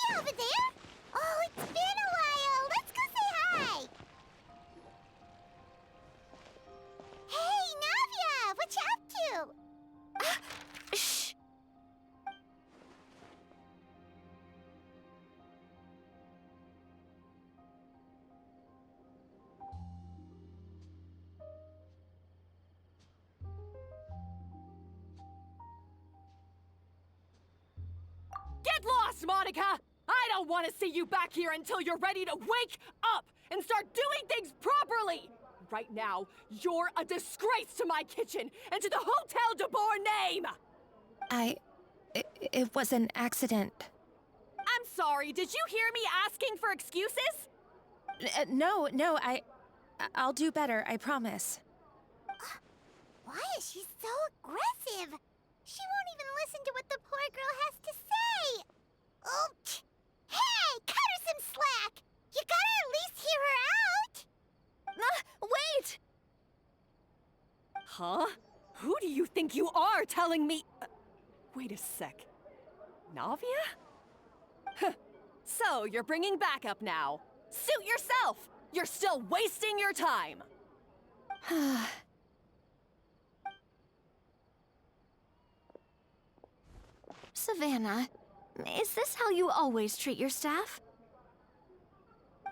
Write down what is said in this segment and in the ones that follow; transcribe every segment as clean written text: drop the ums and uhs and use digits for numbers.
Navia over there! Oh, it's been a while! Let's go say hi! Hey, Navia! What you up to? Shh! Get lost, Monica! I don't want to see you back here until you're ready to wake up and start doing things properly! Right now, you're a disgrace to my kitchen and to the Hotel de Boer name! It was an accident. I'm sorry, did you hear me asking for excuses? No, I'll do better, I promise. Why is she so aggressive? She won't even listen to what the poor girl has to say! Oh, hey! Cut her some slack! You gotta at least hear her out! Wait! Huh? Who do you think you are telling me? Wait a sec. Navia? Huh. So, you're bringing backup now. Suit yourself! You're still wasting your time! Savannah, is this how you always treat your staff?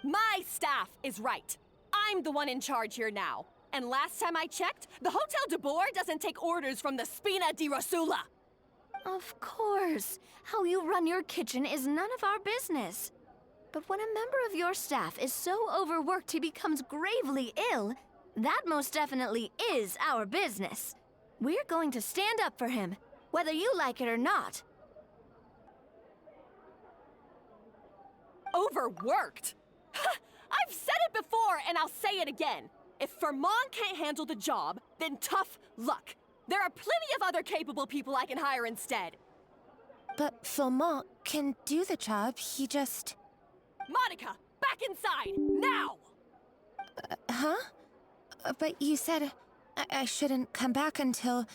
My staff is right. I'm the one in charge here now. And last time I checked, the Hotel de Boer doesn't take orders from the Spina di Rosula. Of course. How you run your kitchen is none of our business. But when a member of your staff is so overworked he becomes gravely ill, that most definitely is our business. We're going to stand up for him, whether you like it or not. Overworked? I've said it before and I'll say it again. If Fermont can't handle the job, then tough luck. There are plenty of other capable people I can hire instead. But Philmont can do the job, he just... Monica, back inside, now! Huh? But you said I shouldn't come back until...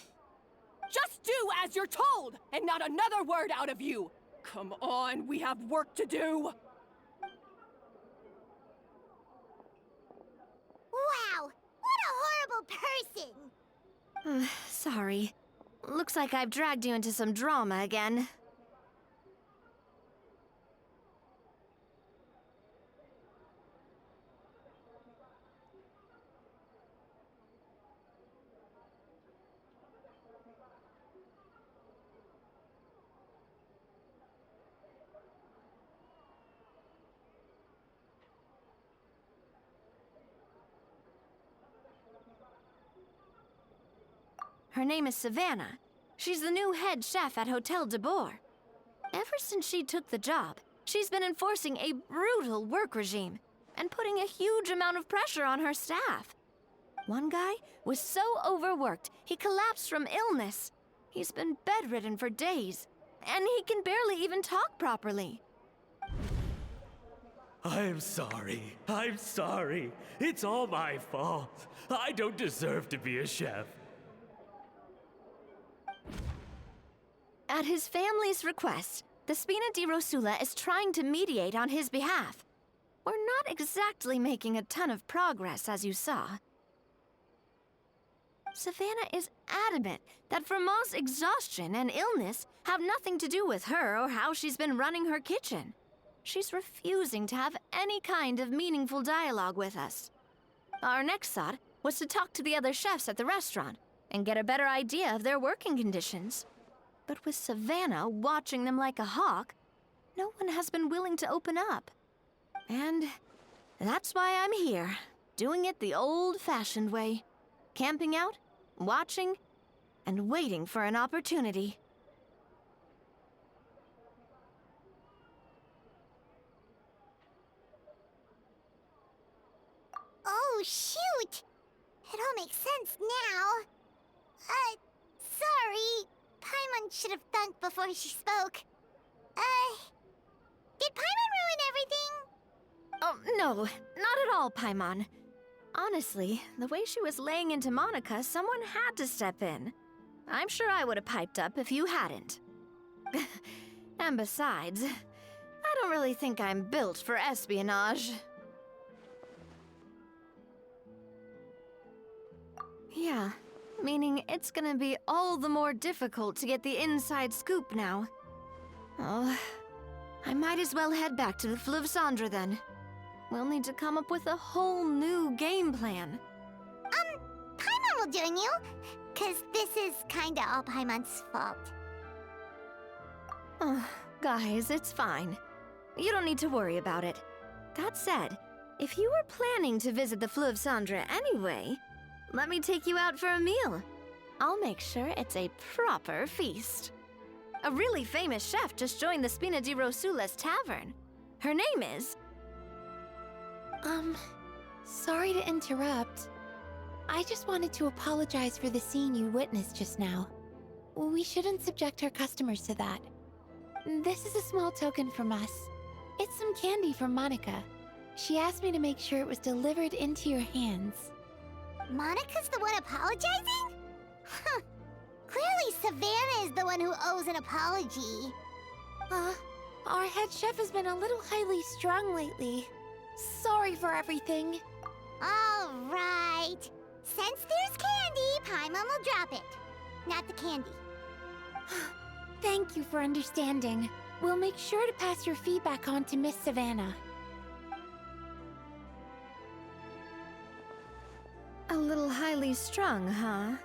Just do as you're told, and not another word out of you! Come on, we have work to do! Wow! What a horrible person! Sorry. Looks like I've dragged you into some drama again. Her name is Savannah. She's the new head chef at Hotel de Boer. Ever since she took the job, she's been enforcing a brutal work regime and putting a huge amount of pressure on her staff. One guy was so overworked, he collapsed from illness. He's been bedridden for days, and he can barely even talk properly. I'm sorry. I'm sorry. It's all my fault. I don't deserve to be a chef. At his family's request, the Spina di Rosula is trying to mediate on his behalf. We're not exactly making a ton of progress, as you saw. Savannah is adamant that Vermont's exhaustion and illness have nothing to do with her or how she's been running her kitchen. She's refusing to have any kind of meaningful dialogue with us. Our next thought was to talk to the other chefs at the restaurant and get a better idea of their working conditions. But with Savannah watching them like a hawk, no one has been willing to open up. And that's why I'm here, doing it the old-fashioned way. Camping out, watching, and waiting for an opportunity. Oh, shoot! It all makes sense now. Sorry. Paimon should have thunk before she spoke. Did Paimon ruin everything? Oh, no, not at all, Paimon. Honestly, the way she was laying into Monica, someone had to step in. I'm sure I would have piped up if you hadn't. And besides, I don't really think I'm built for espionage. Yeah, meaning it's gonna be all the more difficult to get the inside scoop now. Oh, I might as well head back to the Fleuve Cendre then. We'll need to come up with a whole new game plan. Paimon will join you, 'cause this is kinda all Paimon's fault. Oh, guys, it's fine. You don't need to worry about it. That said, if you were planning to visit the Fleuve Cendre anyway, let me take you out for a meal. I'll make sure it's a proper feast. A really famous chef just joined the Spina di Rosules tavern. Her name is... Sorry to interrupt. I just wanted to apologize for the scene you witnessed just now. We shouldn't subject our customers to that. This is a small token from us. It's some candy from Monica. She asked me to make sure it was delivered into your hands. Monica's the one apologizing? Huh. Clearly Savannah is the one who owes an apology. Our head chef has been a little highly strung lately. Sorry for everything. All right. Since there's candy, Paimon will drop it. Not the candy. Thank you for understanding. We'll make sure to pass your feedback on to Miss Savannah. A little highly strung, huh?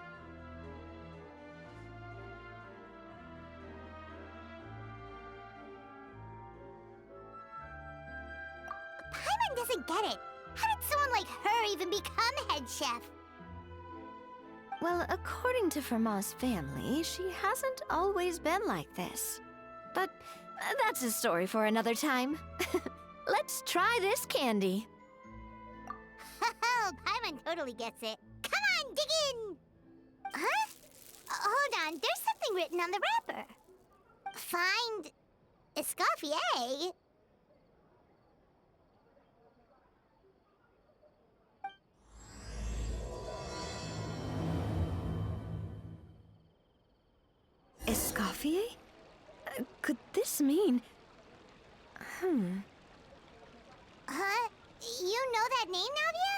Paimon doesn't get it. How did someone like her even become head chef? Well, according to Fermat's family, she hasn't always been like this. But that's a story for another time. Let's try this candy. Oh, Paimon totally gets it. Come on, dig in! Huh? Hold on, there's something written on the wrapper. Find... Escoffier? Escoffier? Could this mean... Huh? You know that name, Navia?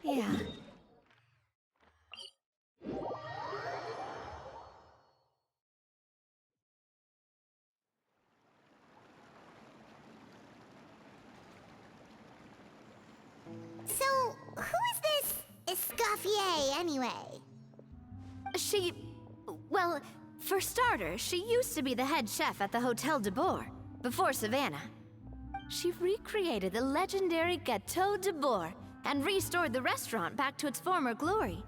Yeah. So, who is this Escoffier, anyway? Well, for starters, she used to be the head chef at the Hotel de Boer, before Savannah. She recreated the legendary Gâteau de Boer and restored the restaurant back to its former glory.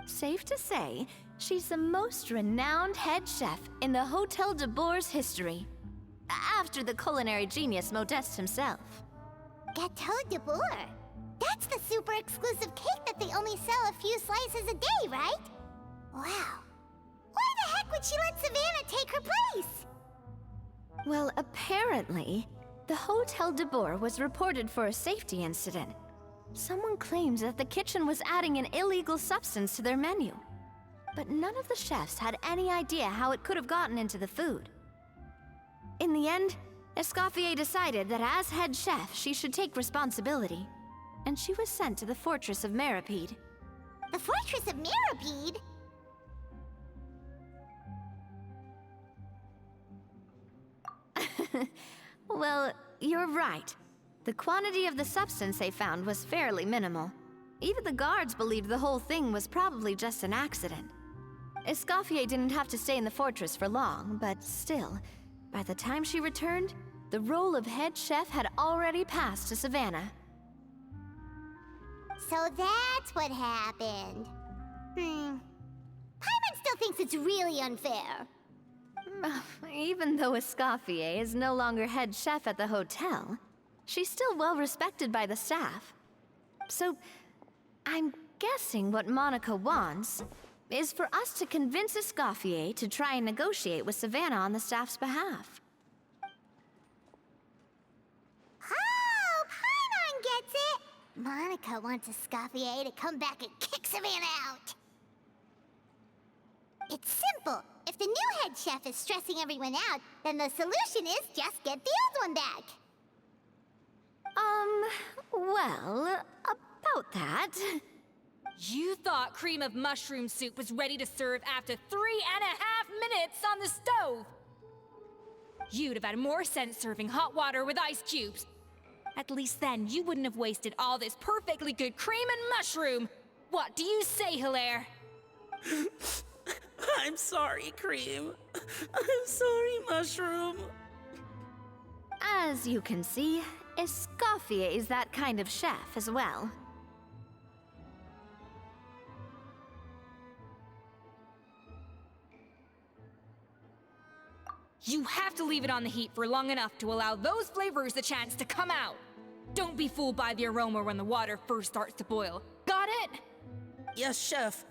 Safe to say, she's the most renowned head chef in the Hotel de Boer's history, after the culinary genius Modeste himself. Gâteau de Boer? That's the super exclusive cake that they only sell a few slices a day, right? Wow. Why the heck would she let Savannah take her place? Well, apparently, the Hotel de Boer was reported for a safety incident. Someone claims that the kitchen was adding an illegal substance to their menu. But none of the chefs had any idea how it could have gotten into the food. In the end, Escoffier decided that as head chef, she should take responsibility. And she was sent to the Fortress of Meripede. The Fortress of Meripede? Well, you're right. The quantity of the substance they found was fairly minimal. Even the guards believed the whole thing was probably just an accident. Escoffier didn't have to stay in the fortress for long, but still, by the time she returned, the role of head chef had already passed to Savannah. So that's what happened. Paimon still thinks it's really unfair. Even though Escoffier is no longer head chef at the hotel, she's still well respected by the staff. So, I'm guessing what Monica wants is for us to convince Escoffier to try and negotiate with Savannah on the staff's behalf. Oh, Paimon gets it! Monica wants Escoffier to come back and kick Savannah out. It's simple. If the new head chef is stressing everyone out, then the solution is just get the old one back. Well, about that. You thought cream of mushroom soup was ready to serve after 3.5 minutes on the stove. You'd have had more sense serving hot water with ice cubes. At least then you wouldn't have wasted all this perfectly good cream and mushroom. What do you say, Hilaire? I'm sorry, Cream. I'm sorry, Mushroom. As you can see, Escoffier is that kind of chef as well. You have to leave it on the heat for long enough to allow those flavors the chance to come out. Don't be fooled by the aroma when the water first starts to boil. Got it? Yes, Chef.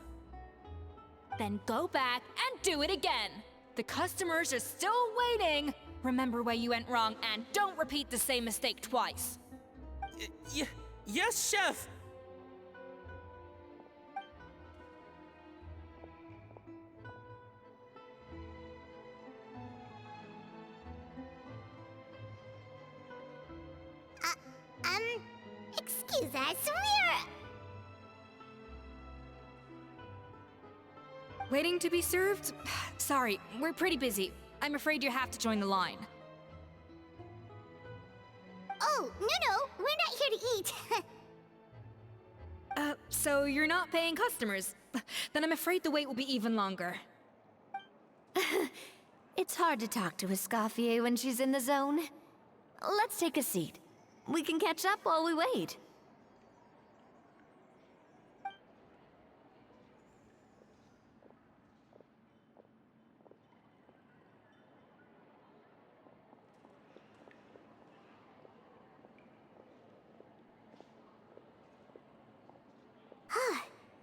Then go back and do it again. The customers are still waiting. Remember where you went wrong and don't repeat the same mistake twice. Yes, Chef. Excuse us, Waiting to be served? Sorry, we're pretty busy. I'm afraid you have to join the line. Oh, no, we're not here to eat. So you're not paying customers? Then I'm afraid the wait will be even longer. It's hard to talk to Escoffier when she's in the zone. Let's take a seat. We can catch up while we wait.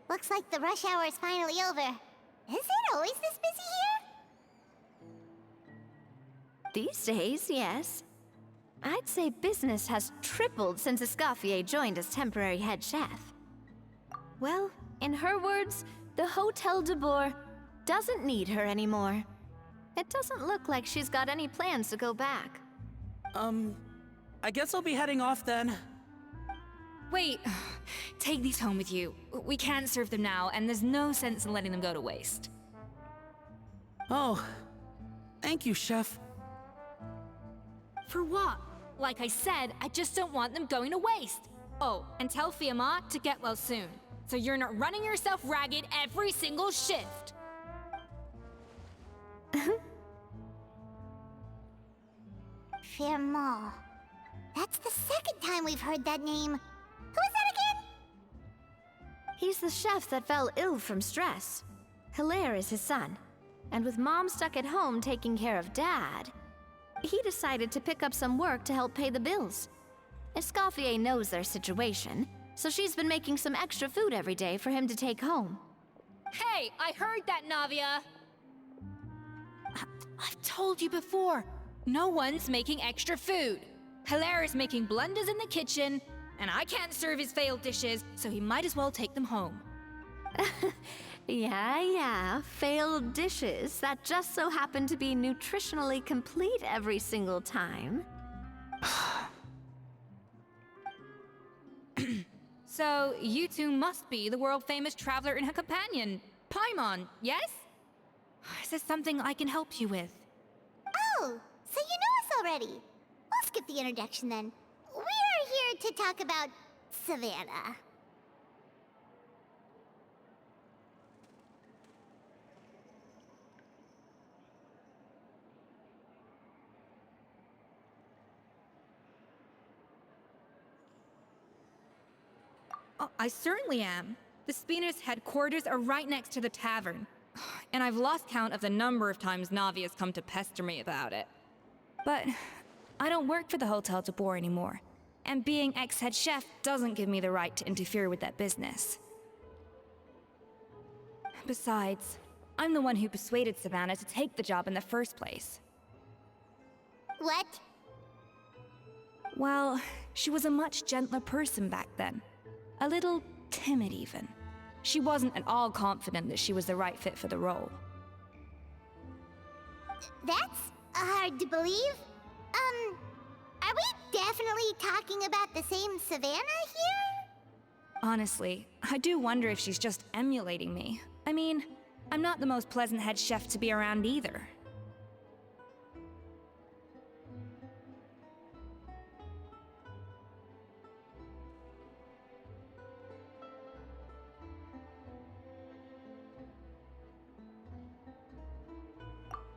Looks like the rush hour is finally over. Is it always this busy here? These days, yes. I'd say business has tripled since Escoffier joined as temporary head chef. Well, in her words, the Hotel de Boer doesn't need her anymore. It doesn't look like she's got any plans to go back. I guess I'll be heading off then. Wait, take these home with you. We can't serve them now, and there's no sense in letting them go to waste. Oh, thank you, Chef. For what? Like I said, I just don't want them going to waste. Oh, and tell Fiamma to get well soon, so you're not running yourself ragged every single shift. Firmont. That's the second time we've heard that name. Who is that again? He's the chef that fell ill from stress. Hilaire is his son. And with Mom stuck at home taking care of Dad, he decided to pick up some work to help pay the bills. Escoffier knows their situation, so she's been making some extra food every day for him to take home. Hey, I heard that, Navia! I've told you before, no one's making extra food. Hilaire is making blunders in the kitchen, and I can't serve his failed dishes, so he might as well take them home. Yeah, failed dishes that just so happen to be nutritionally complete every single time. So, you two must be the world-famous traveler and her companion, Paimon, yes? Is there something I can help you with? Oh, so you know us already. We'll skip the introduction then. We're here to talk about Savannah. Oh, I certainly am. The Spina's headquarters are right next to the tavern. And I've lost count of the number of times Navi has come to pester me about it. But I don't work for the Hotel de Boer anymore. And being ex-head chef doesn't give me the right to interfere with that business. Besides, I'm the one who persuaded Savannah to take the job in the first place. What? Well, she was a much gentler person back then. A little timid, even. She wasn't at all confident that she was the right fit for the role. That's hard to believe. Are we definitely talking about the same Savannah here? Honestly, I do wonder if she's just emulating me. I mean, I'm not the most pleasant head chef to be around either.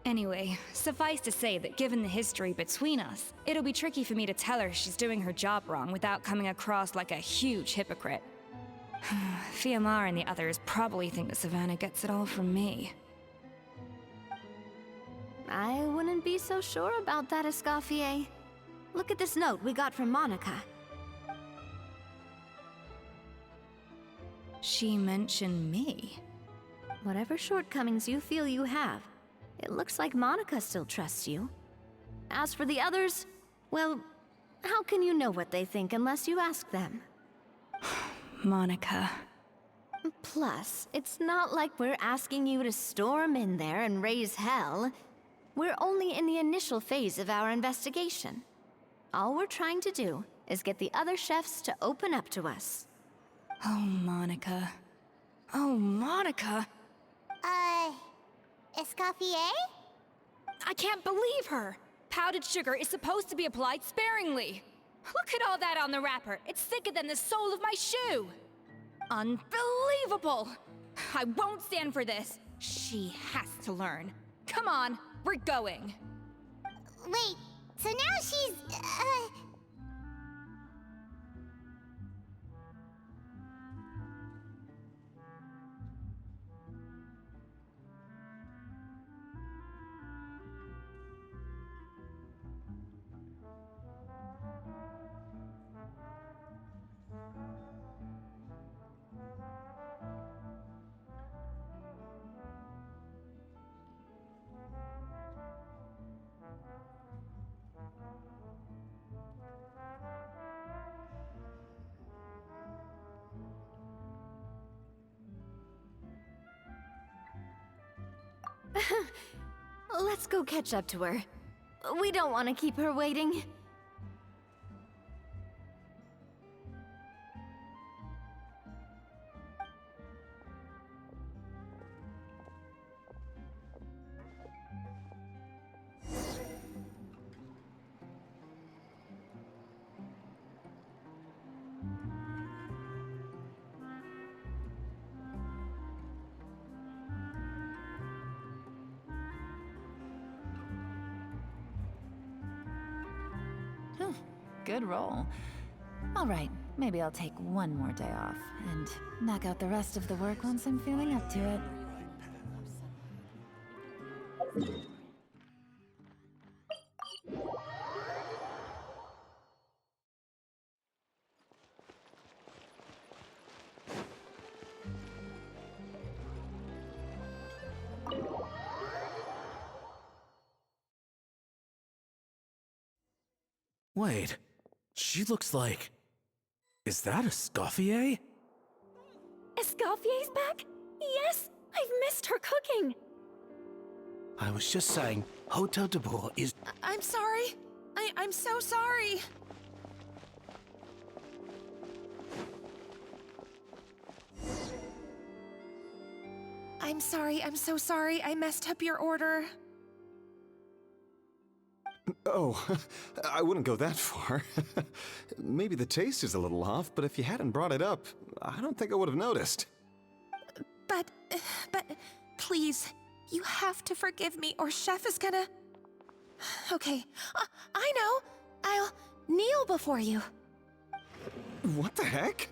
Anyway, suffice to say that given the history between us, it'll be tricky for me to tell her she's doing her job wrong without coming across like a huge hypocrite. Fiamar and the others probably think that Savannah gets it all from me. I wouldn't be so sure about that, Escoffier. Look at this note we got from Monica. She mentioned me. Whatever shortcomings you feel you have, it looks like Monica still trusts you. As for the others, well, how can you know what they think unless you ask them? Monica. Plus, it's not like we're asking you to storm in there and raise hell. We're only in the initial phase of our investigation. All we're trying to do is get the other chefs to open up to us. Oh, Monica. Oh, Monica! Escoffier? I can't believe her! Powdered sugar is supposed to be applied sparingly. Look at all that on the wrapper. It's thicker than the sole of my shoe. Unbelievable! I won't stand for this. She has to learn. Come on, we're going. Wait, so now she's, Let's go catch up to her. We don't want to keep her waiting. Good roll. All right, maybe I'll take one more day off and knock out the rest of the work once I'm feeling up to it. Wait, she looks like... Is that a Escoffier? Escoffier's back? Yes! I've missed her cooking! I was just saying, Hotel de Bourg is... I'm sorry. I'm so sorry. I'm so sorry. I messed up your order. Oh, I wouldn't go that far. Maybe the taste is a little off, but if you hadn't brought it up, I don't think I would have noticed. But, please, you have to forgive me or Chef is gonna... Okay, I know. I'll kneel before you. What the heck?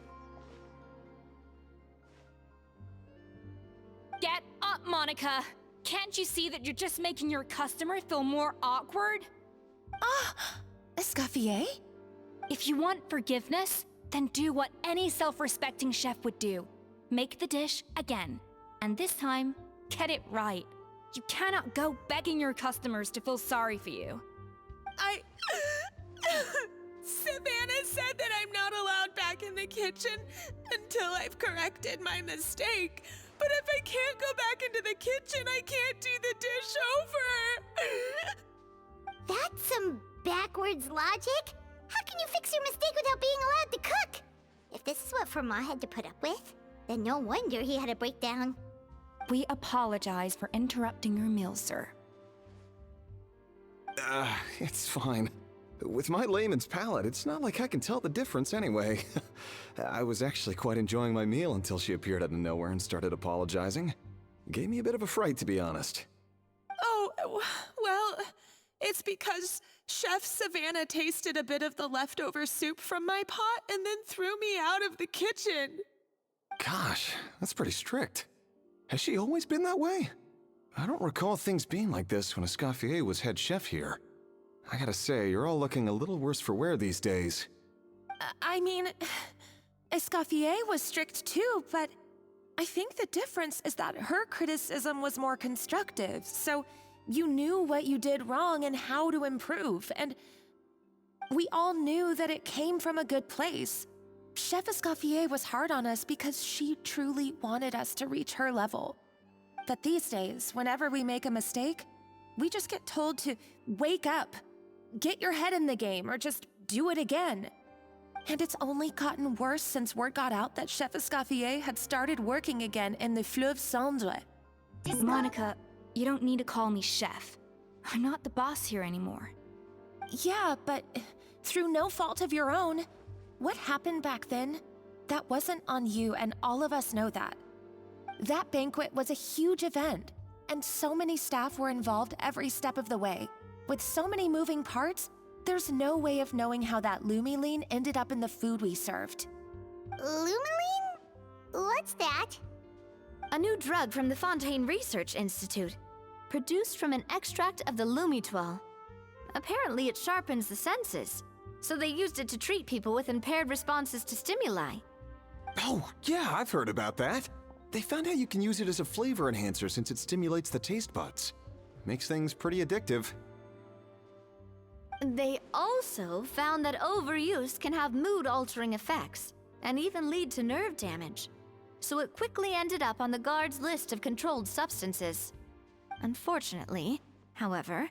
Get up, Monica! Can't you see that you're just making your customer feel more awkward? Escoffier? If you want forgiveness, then do what any self-respecting chef would do. Make the dish again. And this time, get it right. You cannot go begging your customers to feel sorry for you. Savannah said that I'm not allowed back in the kitchen until I've corrected my mistake. But if I can't go back into the kitchen, I can't do the dish over. That's some backwards logic. How can you fix your mistake without being allowed to cook? If this is what Fermat had to put up with, then no wonder he had a breakdown. We apologize for interrupting your meal, sir. It's fine. With my layman's palate, it's not like I can tell the difference anyway. I was actually quite enjoying my meal until she appeared out of nowhere and started apologizing. Gave me a bit of a fright, to be honest. Oh, well, it's because Chef Savannah tasted a bit of the leftover soup from my pot and then threw me out of the kitchen. Gosh, that's pretty strict. Has she always been that way? I don't recall things being like this when Escoffier was head chef here. I gotta say, you're all looking a little worse for wear these days. I mean, Escoffier was strict too, but I think the difference is that her criticism was more constructive, so you knew what you did wrong and how to improve, and we all knew that it came from a good place. Chef Escoffier was hard on us because she truly wanted us to reach her level. But these days, whenever we make a mistake, we just get told to wake up, get your head in the game, or just do it again. And it's only gotten worse since word got out that Chef Escoffier had started working again in the Fleuve Cendre. Monica, you don't need to call me chef. I'm not the boss here anymore. Yeah, but through no fault of your own. What happened back then, that wasn't on you, and all of us know that. That banquet was a huge event, and so many staff were involved every step of the way. With so many moving parts, there's no way of knowing how that lumiline ended up in the food we served. Lumiline? What's that? A new drug from the Fontaine Research Institute, produced from an extract of the lumitoile. Apparently it sharpens the senses, so they used it to treat people with impaired responses to stimuli. Oh, yeah, I've heard about that. They found out you can use it as a flavor enhancer since it stimulates the taste buds. Makes things pretty addictive. They also found that overuse can have mood-altering effects, and even lead to nerve damage. So it quickly ended up on the guard's list of controlled substances. Unfortunately, however,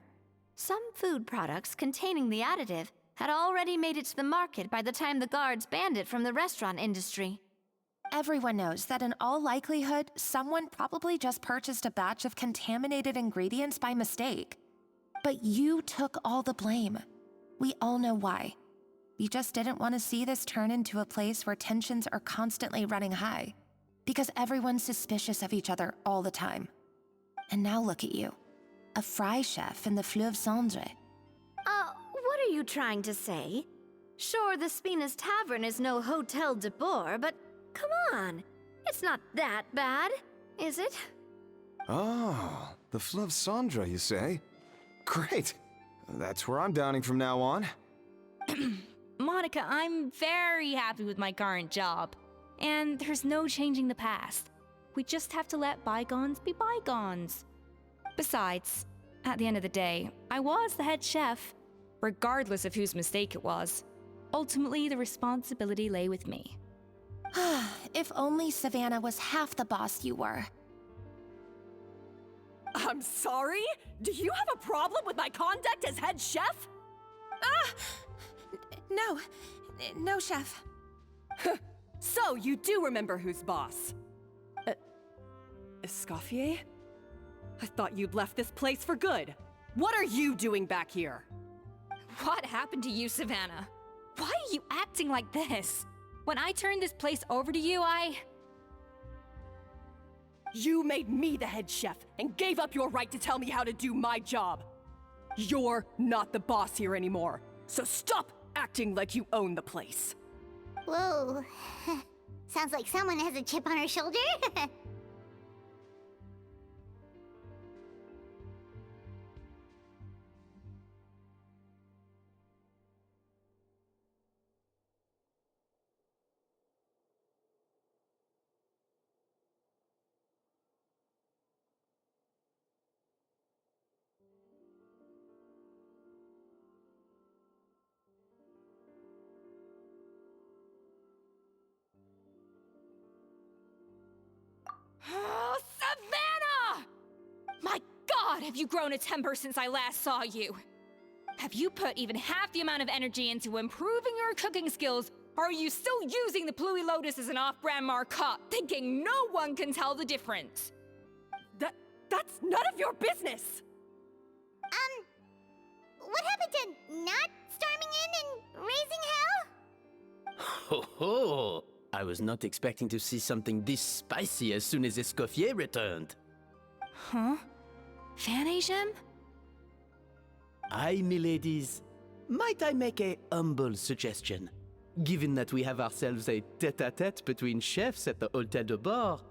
some food products containing the additive had already made it to the market by the time the guards banned it from the restaurant industry. Everyone knows that in all likelihood, someone probably just purchased a batch of contaminated ingredients by mistake. But you took all the blame. We all know why. You just didn't want to see this turn into a place where tensions are constantly running high, because everyone's suspicious of each other all the time. And now look at you, a fry chef in the Fleuve Cendre. What are you trying to say? Sure, the Spina's Tavern is no Hotel de Boer, but come on, it's not that bad, is it? Oh, the Fleuve Cendre, you say? Great. That's where I'm dining from now on. Monica, I'm very happy with my current job. And there's no changing the past. We just have to let bygones be bygones. Besides, at the end of the day, I was the head chef, regardless of whose mistake it was. Ultimately, the responsibility lay with me. If only Savannah was half the boss you were. I'm sorry? Do you have a problem with my conduct as head chef? No, chef. So, you do remember who's boss? Escoffier? I thought you'd left this place for good. What are you doing back here? What happened to you, Savannah? Why are you acting like this? When I turned this place over to you, You made me the head chef and gave up your right to tell me how to do my job. You're not the boss here anymore, so stop acting like you own the place. Whoa. Sounds like someone has a chip on her shoulder. God, have you grown a temper since I last saw you? Have you put even half the amount of energy into improving your cooking skills, or are you still using the Pluie Lotus as an off-brand marcotte, thinking no one can tell the difference? That's none of your business! What happened to not storming in and raising hell? Ho ho! I was not expecting to see something this spicy as soon as Escoffier returned. Huh? Fan Agem? Aye, miladies. Might I make a humble suggestion? Given that we have ourselves a tête-à-tête between chefs at the Hôtel de Bord,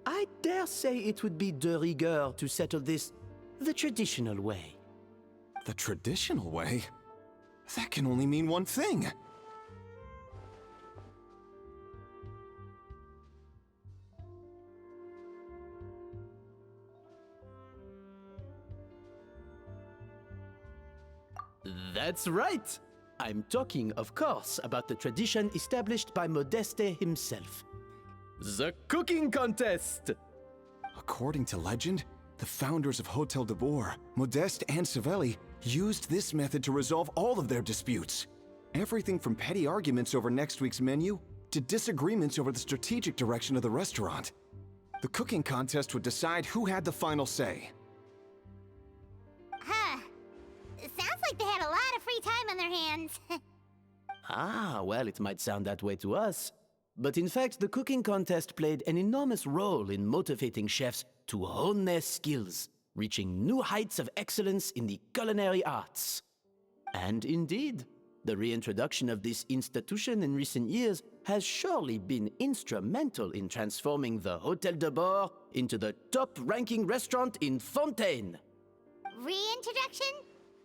I dare say it would be de rigueur to settle this the traditional way. The traditional way? That can only mean one thing. That's right! I'm talking, of course, about the tradition established by Modeste himself. The cooking contest! According to legend, the founders of Hôtel de Bord, Modeste and Savelli, used this method to resolve all of their disputes. Everything from petty arguments over next week's menu to disagreements over the strategic direction of the restaurant. The cooking contest would decide who had the final say. Huh. Sounds like they had a lot of free time on their hands. Ah, well, it might sound that way to us. But in fact, the cooking contest played an enormous role in motivating chefs to hone their skills, reaching new heights of excellence in the culinary arts. And indeed, the reintroduction of this institution in recent years has surely been instrumental in transforming the Hôtel de Bord into the top-ranking restaurant in Fontaine. Reintroduction?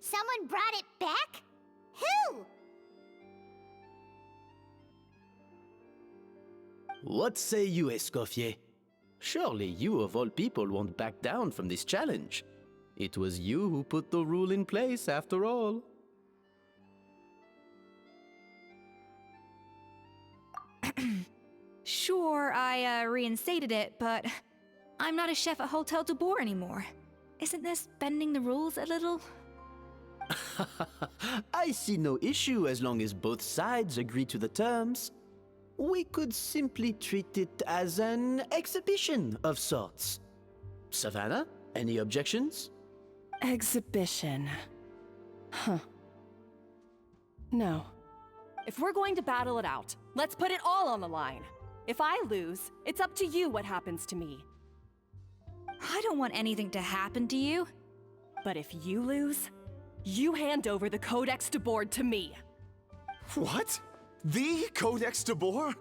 Someone brought it back? Who? What say you, Escoffier? Surely you of all people won't back down from this challenge. It was you who put the rule in place, after all. Sure, I reinstated it, but I'm not a chef at Hôtel de Bord anymore. Isn't this bending the rules a little? I see no issue as long as both sides agree to the terms. We could simply treat it as an exhibition of sorts. Savannah, any objections? Exhibition. Huh. No. If we're going to battle it out, let's put it all on the line. If I lose, it's up to you what happens to me. I don't want anything to happen to you. But if you lose, you hand over the Codex de Bord to me. What? The Codex de Bord?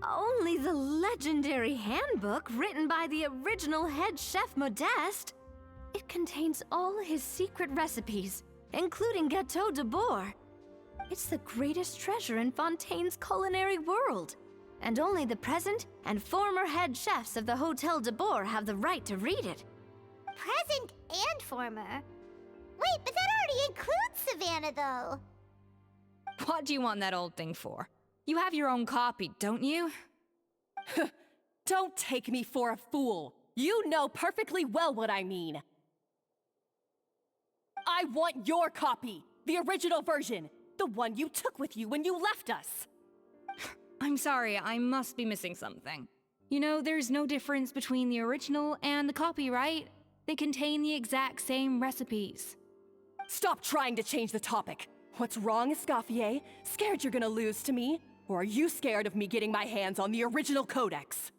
Only the legendary handbook written by the original head chef Modeste. It contains all his secret recipes, including Gâteau de Bord. It's the greatest treasure in Fontaine's culinary world, and only the present and former head chefs of the Hôtel de Bord have the right to read it. Present and former? Wait, but that already includes Savannah, though. What do you want that old thing for? You have your own copy, don't you? Don't take me for a fool. You know perfectly well what I mean. I want your copy, the original version, the one you took with you when you left us. I'm sorry, I must be missing something. You know, there's no difference between the original and the copy, right? They contain the exact same recipes. Stop trying to change the topic. What's wrong, Escoffier? Scared you're gonna lose to me? Or are you scared of me getting my hands on the original codex?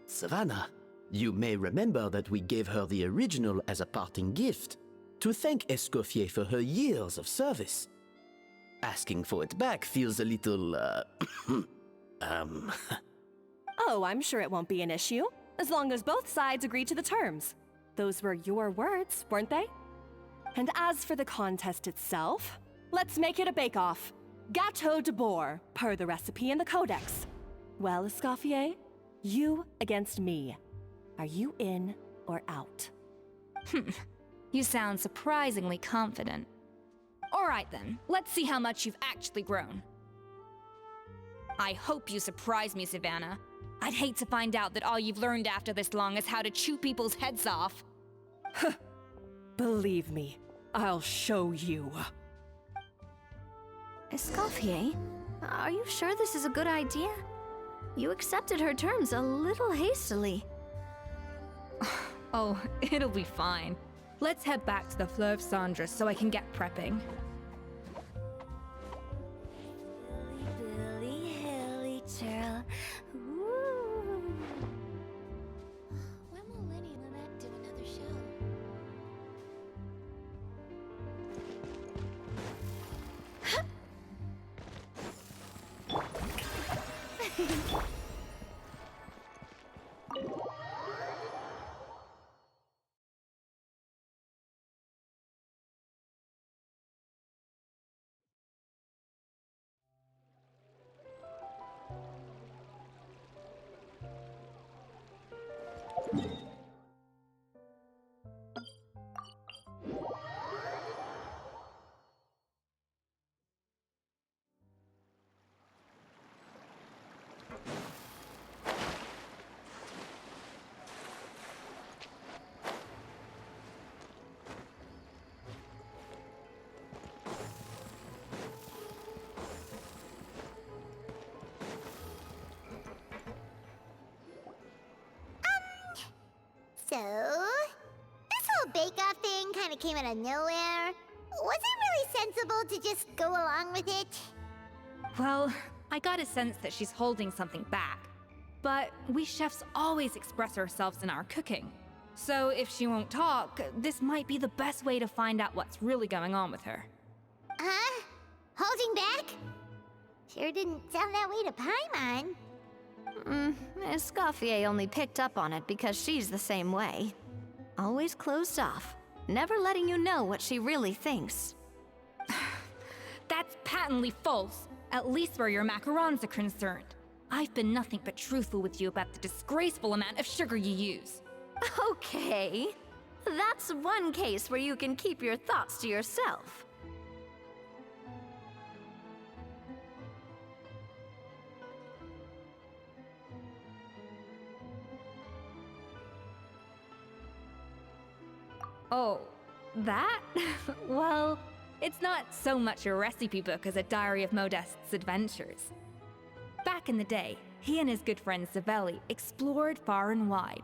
Savannah, you may remember that we gave her the original as a parting gift, to thank Escoffier for her years of service. Asking for it back feels a little, Oh, I'm sure it won't be an issue, as long as both sides agree to the terms. Those were your words, weren't they? And as for the contest itself, let's make it a bake-off. Gâteau de Bord, per the recipe in the codex. Well, Escoffier, you against me. Are you in or out? You sound surprisingly confident. All right then, let's see how much you've actually grown. I hope you surprise me, Savannah. I'd hate to find out that all you've learned after this long is how to chew people's heads off. Believe me, I'll show you. Escoffier, are you sure this is a good idea? You accepted her terms a little hastily. Oh, it'll be fine. Let's head back to the Fleuve Cendres so I can get prepping. Billy, hilly churl. Ooh. When will Lenny and Lynette do another show? So, this whole bake-off thing kind of came out of nowhere. Was it really sensible to just go along with it? Well, I got a sense that she's holding something back. But we chefs always express ourselves in our cooking. So if she won't talk, this might be the best way to find out what's really going on with her. Huh? Holding back? Sure didn't sound that way to Paimon. Escoffier only picked up on it because she's the same way. Always closed off, never letting you know what she really thinks. That's patently false, at least where your macarons are concerned. I've been nothing but truthful with you about the disgraceful amount of sugar you use. Okay, that's one case where you can keep your thoughts to yourself. Oh, that? Well, it's not so much a recipe book as a diary of Modeste's adventures. Back in the day, he and his good friend Savelli explored far and wide,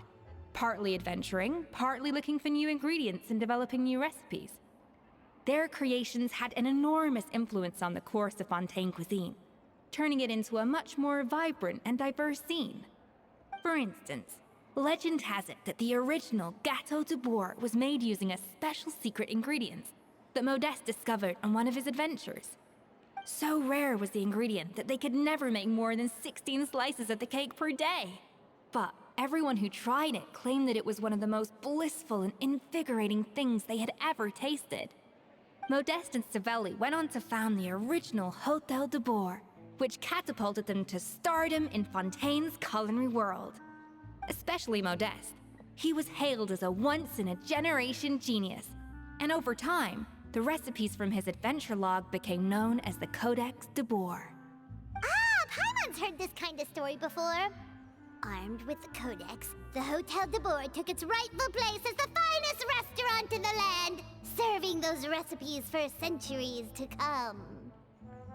partly adventuring, partly looking for new ingredients and developing new recipes. Their creations had an enormous influence on the course of Fontaine cuisine, turning it into a much more vibrant and diverse scene. For instance, legend has it that the original Gâteau de Bourg was made using a special secret ingredient that Modeste discovered on one of his adventures. So rare was the ingredient that they could never make more than 16 slices of the cake per day. But everyone who tried it claimed that it was one of the most blissful and invigorating things they had ever tasted. Modeste and Savelli went on to found the original Hôtel de Bourg, which catapulted them to stardom in Fontaine's culinary world. Especially Modeste. He was hailed as a once-in-a-generation genius, and over time, the recipes from his adventure log became known as the Codex de Bourg. Ah, Paimon's heard this kind of story before. Armed with the Codex, the Hôtel de Bourg took its rightful place as the finest restaurant in the land, serving those recipes for centuries to come.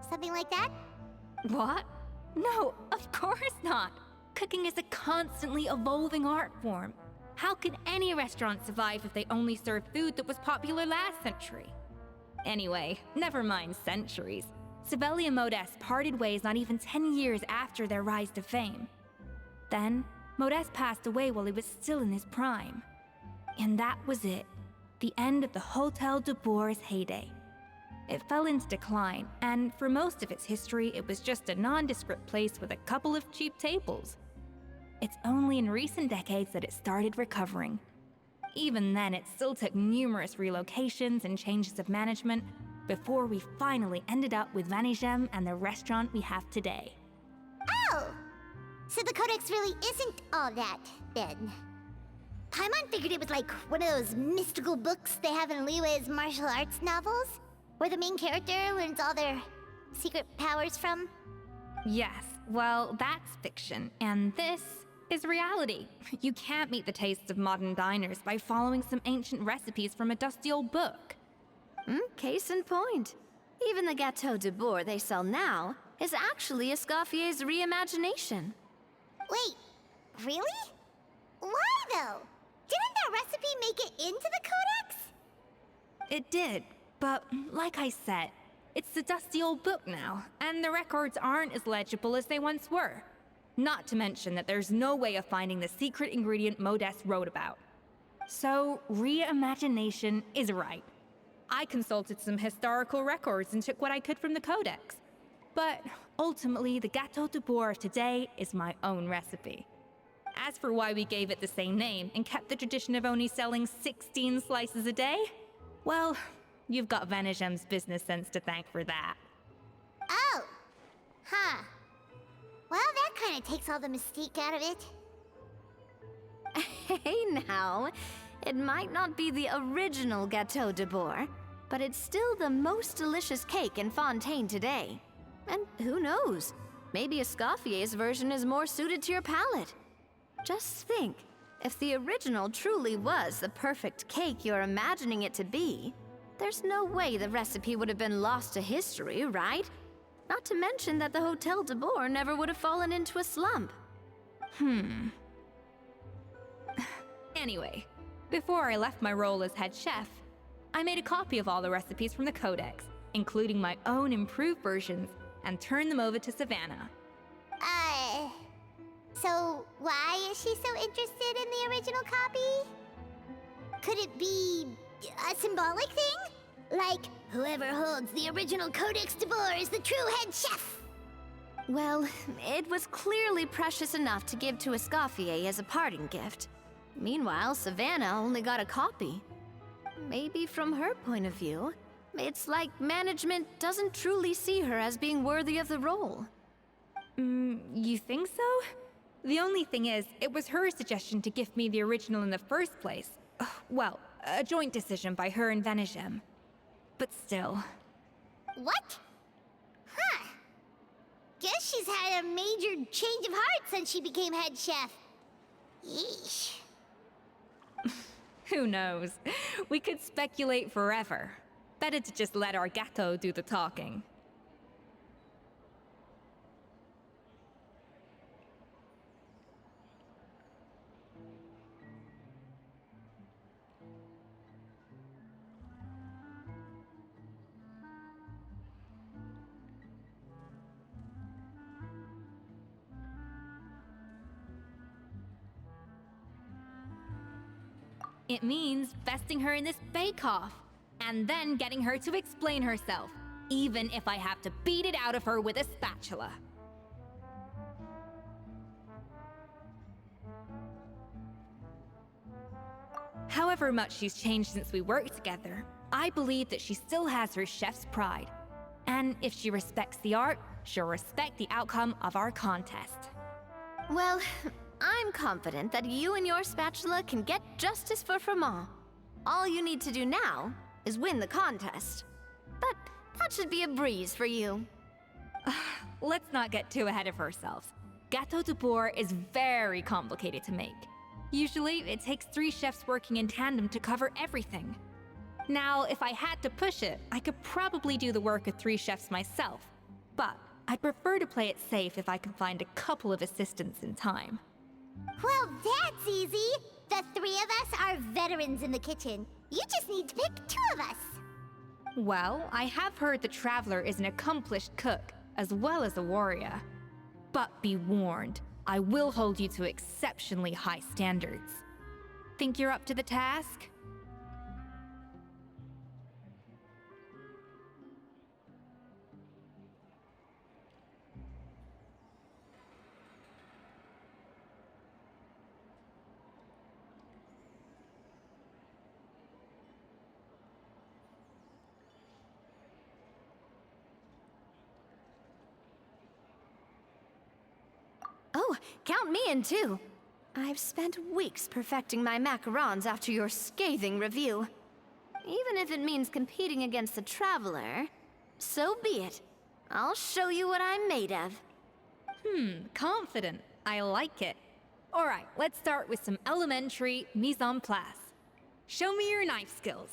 Something like that? What? No, of course not. Cooking is a constantly evolving art form. How could any restaurant survive if they only served food that was popular last century? Anyway, never mind centuries. Savelli and Modeste parted ways not even 10 years after their rise to fame. Then, Modeste passed away while he was still in his prime. And that was it. The end of the Hôtel de Bourg's heyday. It fell into decline, and for most of its history, it was just a nondescript place with a couple of cheap tables. It's only in recent decades that it started recovering. Even then, it still took numerous relocations and changes of management before we finally ended up with Vanigem and the restaurant we have today. Oh! So the Codex really isn't all that, then. Paimon figured it was like one of those mystical books they have in Liyue's martial arts novels, where the main character learns all their secret powers from. Yes, well, that's fiction, and this is reality. You can't meet the tastes of modern diners by following some ancient recipes from a dusty old book. Case in point. Even the Gâteau de Bourg they sell now is actually Escoffier's reimagination. Wait, really? Why though? Didn't that recipe make it into the codex? It did, but like I said, it's the dusty old book now, and the records aren't as legible as they once were. Not to mention that there's no way of finding the secret ingredient Modeste wrote about. So, reimagination is right. I consulted some historical records and took what I could from the codex. But ultimately, the Gâteau de Bourg of today is my own recipe. As for why we gave it the same name and kept the tradition of only selling 16 slices a day, well, you've got Venegem's business sense to thank for that. Oh. Huh. Well, that kind of takes all the mystique out of it. Hey now, it might not be the original Gâteau de Bourg, but it's still the most delicious cake in Fontaine today. And who knows, maybe Escoffier's version is more suited to your palate. Just think, if the original truly was the perfect cake you're imagining it to be, there's no way the recipe would have been lost to history, right? Not to mention that the Hotel de Bourg never would have fallen into a slump. Anyway, before I left my role as head chef, I made a copy of all the recipes from the codex, including my own improved versions, and turned them over to Savannah. So why is she so interested in the original copy? Could it be a symbolic thing? Like, whoever holds the original Codex de Bourg is the true head chef? Well, it was clearly precious enough to give to Escoffier as a parting gift. Meanwhile, Savannah only got a copy. Maybe from her point of view, it's like management doesn't truly see her as being worthy of the role. You think so? The only thing is, it was her suggestion to gift me the original in the first place. Well, a joint decision by her and Venegem. But still. What? Huh. Guess she's had a major change of heart since she became head chef. Yeesh. Who knows? We could speculate forever. Better to just let our gâteau do the talking. It means besting her in this bake-off, and then getting her to explain herself, even if I have to beat it out of her with a spatula. However much she's changed since we worked together, I believe that she still has her chef's pride. And if she respects the art, she'll respect the outcome of our contest. Well, I'm confident that you and your spatula can get justice for Froment. All you need to do now is win the contest. But that should be a breeze for you. Let's not get too ahead of ourselves. Gâteau de Bourg is very complicated to make. Usually, it takes 3 chefs working in tandem to cover everything. Now, if I had to push it, I could probably do the work of 3 chefs myself. But I'd prefer to play it safe if I can find a couple of assistants in time. Well, that's easy. The 3 of us are veterans in the kitchen. You just need to pick 2 of us. Well, I have heard the Traveler is an accomplished cook, as well as a warrior. But be warned, I will hold you to exceptionally high standards. Think you're up to the task? Oh, count me in too. I've spent weeks perfecting my macarons after your scathing review. Even if it means competing against the Traveler, so be it. I'll show you what I'm made of. Confident. I like it. Alright, let's start with some elementary mise en place. Show me your knife skills.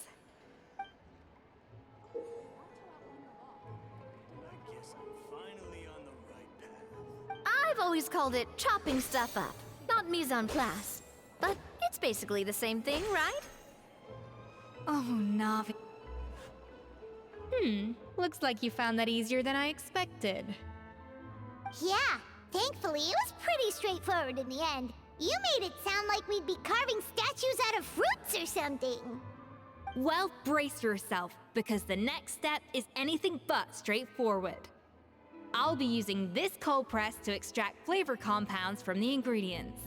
I've always called it chopping stuff up, not mise en place. But it's basically the same thing, right? Oh, Navi. Looks like you found that easier than I expected. Yeah, thankfully it was pretty straightforward in the end. You made it sound like we'd be carving statues out of fruits or something. Well, brace yourself, because the next step is anything but straightforward. I'll be using this cold press to extract flavor compounds from the ingredients.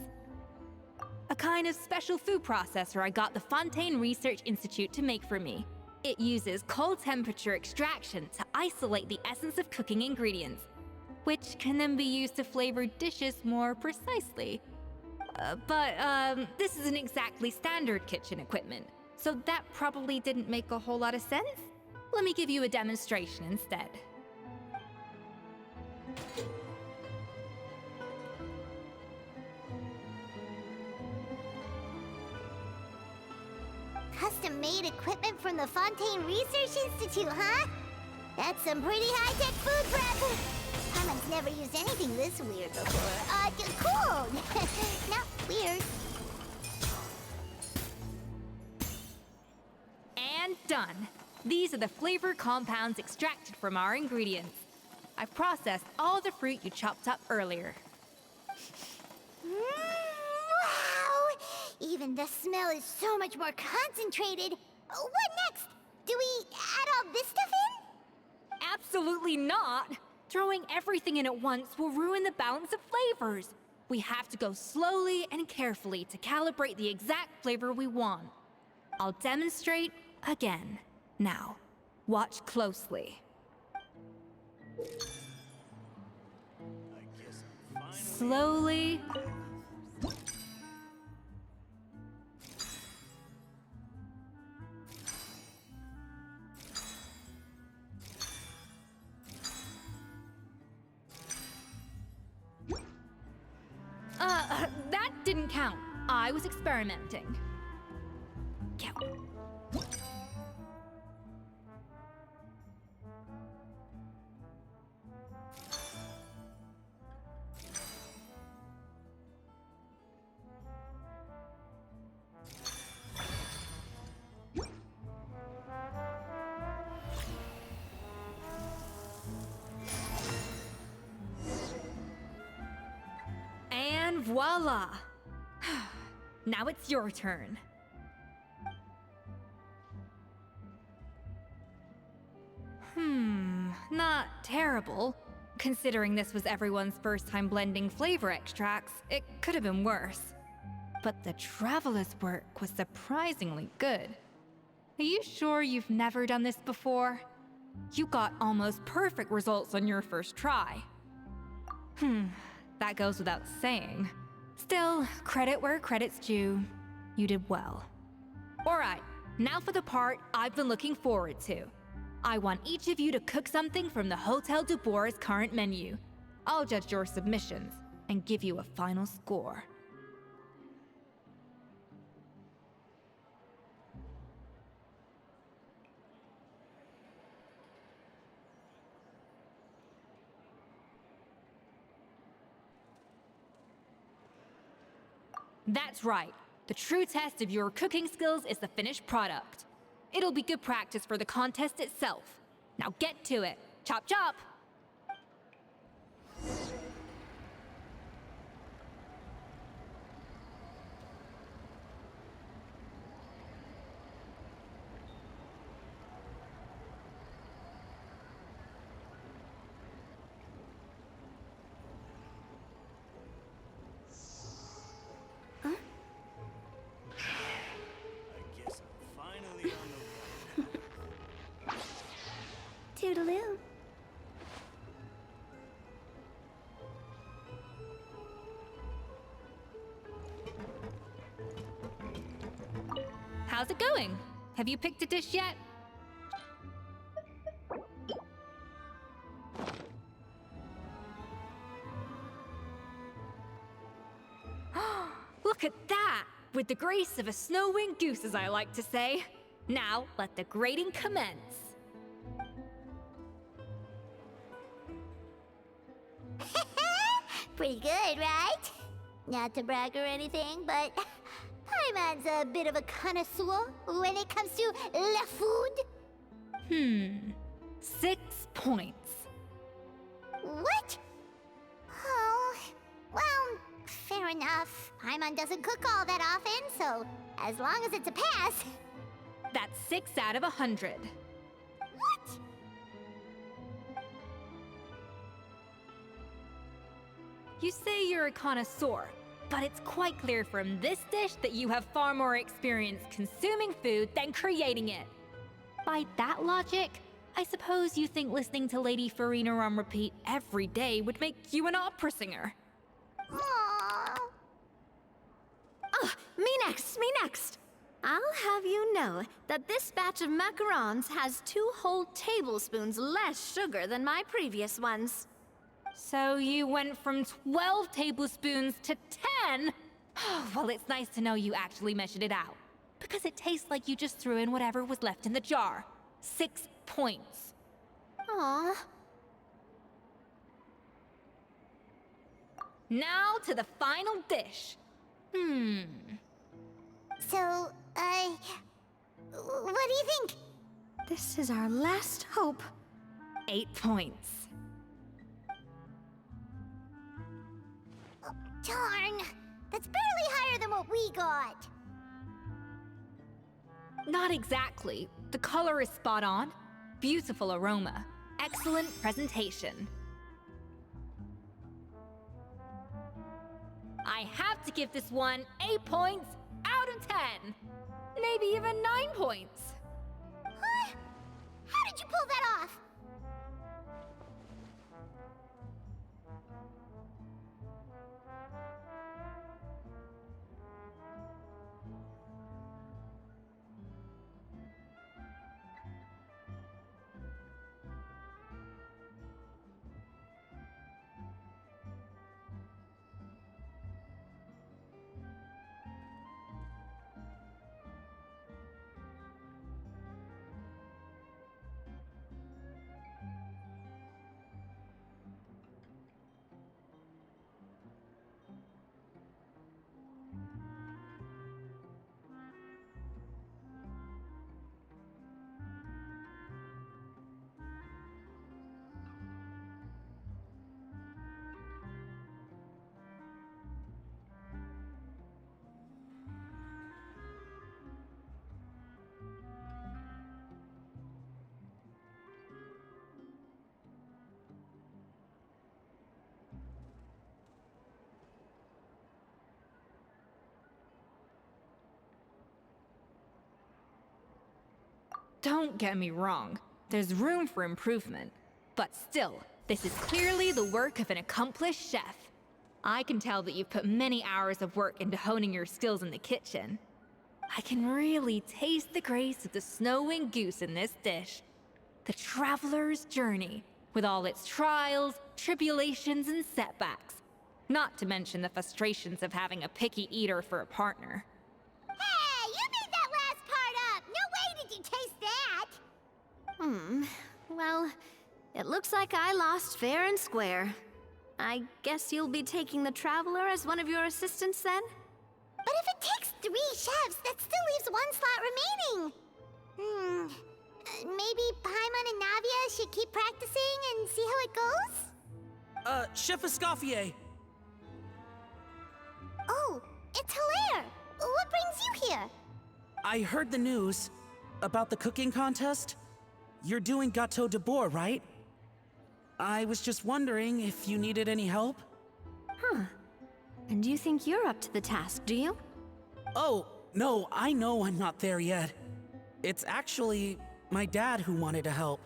A kind of special food processor I got the Fontaine Research Institute to make for me. It uses cold temperature extraction to isolate the essence of cooking ingredients, which can then be used to flavor dishes more precisely. But this isn't exactly standard kitchen equipment, so that probably didn't make a whole lot of sense. Let me give you a demonstration instead. Custom-made equipment from the Fontaine Research Institute, huh? That's some pretty high-tech food prep. Paimon's never used anything this weird before. Cool! Not weird. And done. These are the flavor compounds extracted from our ingredients. I've processed all the fruit you chopped up earlier. Wow! Even the smell is so much more concentrated. What next? Do we add all this stuff in? Absolutely not! Throwing everything in at once will ruin the balance of flavors. We have to go slowly and carefully to calibrate the exact flavor we want. I'll demonstrate again. Now, watch closely. Slowly. That didn't count. I was experimenting. Count. And voila! Now it's your turn. Not terrible. Considering this was everyone's first time blending flavor extracts, it could have been worse. But the Traveler's work was surprisingly good. Are you sure you've never done this before? You got almost perfect results on your first try. That goes without saying. Still, credit where credit's due. You did well. Alright, now for the part I've been looking forward to. I want each of you to cook something from the Hotel du Bois' current menu. I'll judge your submissions and give you a final score. That's right. The true test of your cooking skills is the finished product. It'll be good practice for the contest itself. Now get to it. Chop chop! Toodaloo. How's it going? Have you picked a dish yet? Look at that! With the grace of a snow-winged goose, as I like to say. Now, let the grating commence. Pretty good, right? Not to brag or anything, but Paimon's a bit of a connoisseur when it comes to la food. 6 points. What? Oh, well, fair enough. Paimon doesn't cook all that often, so as long as it's a pass. That's 6 out of 100. What? You say you're a connoisseur, but it's quite clear from this dish that you have far more experience consuming food than creating it. By that logic, I suppose you think listening to Lady Farina on repeat every day would make you an opera singer. Aww. Oh, me next, me next. I'll have you know that this batch of macarons has 2 whole tablespoons less sugar than my previous ones. So you went from 12 tablespoons to 10? Well, it's nice to know you actually measured it out. Because it tastes like you just threw in whatever was left in the jar. 6 points. Aww. Now to the final dish. So, what do you think? This is our last hope. 8 points. Oh, darn. That's barely higher than what we got. Not exactly. The color is spot on. Beautiful aroma. Excellent presentation. I have to give this one 8 points out of 10. Maybe even 9 points. Huh? How did you pull that off? Don't get me wrong, there's room for improvement. But still, this is clearly the work of an accomplished chef. I can tell that you've put many hours of work into honing your skills in the kitchen. I can really taste the grace of the snow-winged goose in this dish. The traveler's journey, with all its trials, tribulations, and setbacks. Not to mention the frustrations of having a picky eater for a partner. Hey, you made that last part up! No way did you taste that! Well, it looks like I lost fair and square. I guess you'll be taking the Traveler as one of your assistants then? But if it takes 3 chefs, that still leaves 1 slot remaining. Maybe Paimon and Navia should keep practicing and see how it goes? Chef Escoffier! Oh, it's Hilaire! What brings you here? I heard the news about the cooking contest. You're doing Gâteau de Bourg, right? I was just wondering if you needed any help? And you think you're up to the task, do you? Oh, no, I know I'm not there yet. It's actually my dad who wanted to help.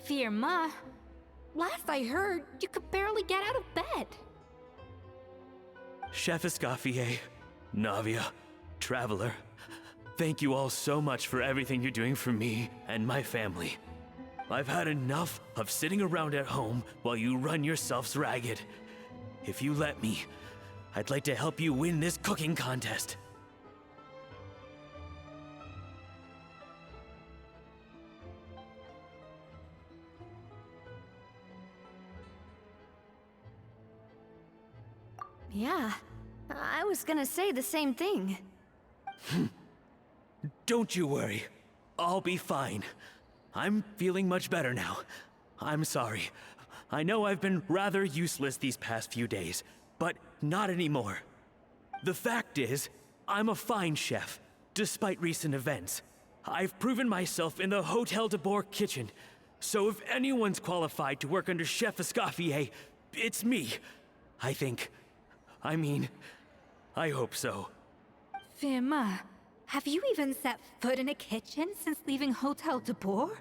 Firma, last I heard, you could barely get out of bed. Chef Escoffier, Navia, Traveler, thank you all so much for everything you're doing for me and my family. I've had enough of sitting around at home while you run yourselves ragged. If you let me, I'd like to help you win this cooking contest. Yeah, I was gonna say the same thing. Don't you worry. I'll be fine. I'm feeling much better now. I'm sorry. I know I've been rather useless these past few days, but not anymore. The fact is, I'm a fine chef, despite recent events. I've proven myself in the Hotel de Boer kitchen, so if anyone's qualified to work under Chef Escoffier, it's me. I think. I mean, I hope so. Firma, have you even set foot in a kitchen since leaving Hotel de Boer?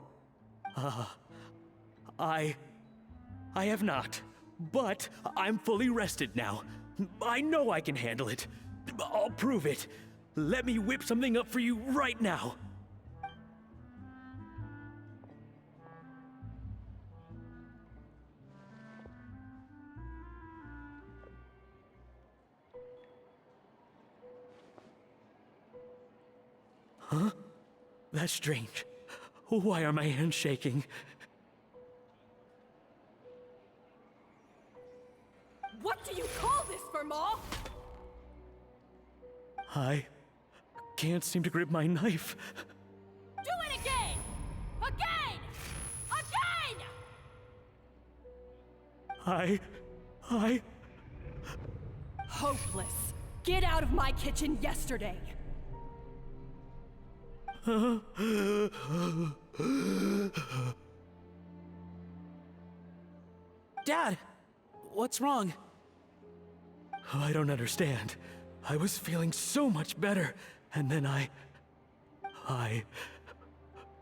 I have not, but I'm fully rested now. I know I can handle it. I'll prove it. Let me whip something up for you right now. Huh? That's strange. Why are my hands shaking? What do you call this, Firma? I can't seem to grip my knife. Do it again! Again! Again! I... Hopeless. Get out of my kitchen yesterday. Dad, what's wrong? I don't understand. I was feeling so much better, and then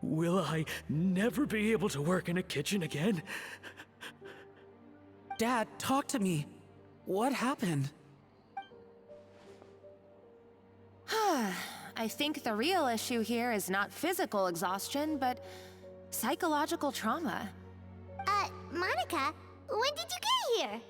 Will I never be able to work in a kitchen again? Dad, talk to me. What happened? I think the real issue here is not physical exhaustion, but psychological trauma. Monica, when did you get here?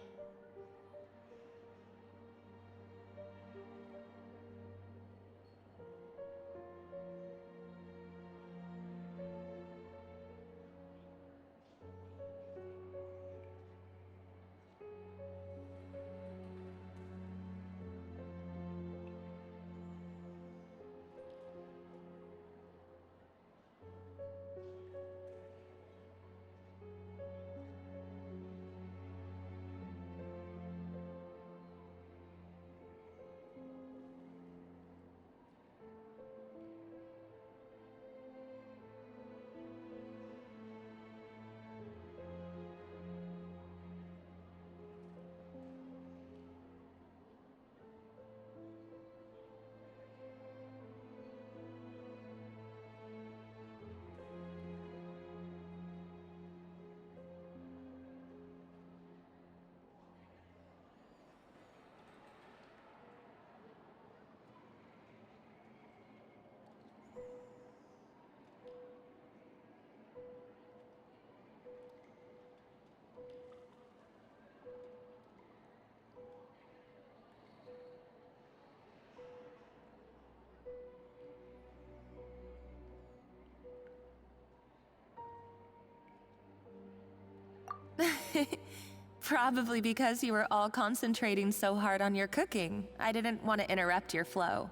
Probably because you were all concentrating so hard on your cooking. I didn't want to interrupt your flow.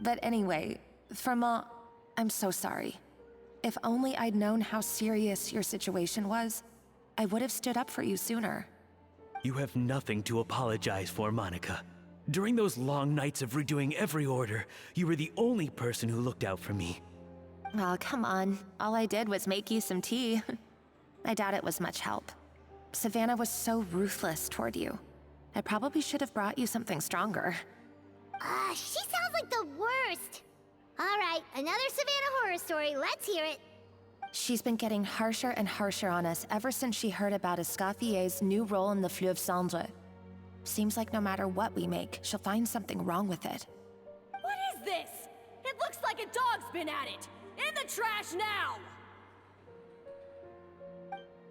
But anyway, Firma, I'm so sorry. If only I'd known how serious your situation was, I would have stood up for you sooner. You have nothing to apologize for, Monica. During those long nights of redoing every order, you were the only person who looked out for me. Oh, come on. All I did was make you some tea. I doubt it was much help. Savannah was so ruthless toward you. I probably should have brought you something stronger. She sounds like the worst. All right, another Savannah horror story. Let's hear it. She's been getting harsher and harsher on us ever since she heard about Escoffier's new role in the Fleuve Cendre. Seems like no matter what we make, she'll find something wrong with it. What is this? It looks like a dog's been at it. In the trash now!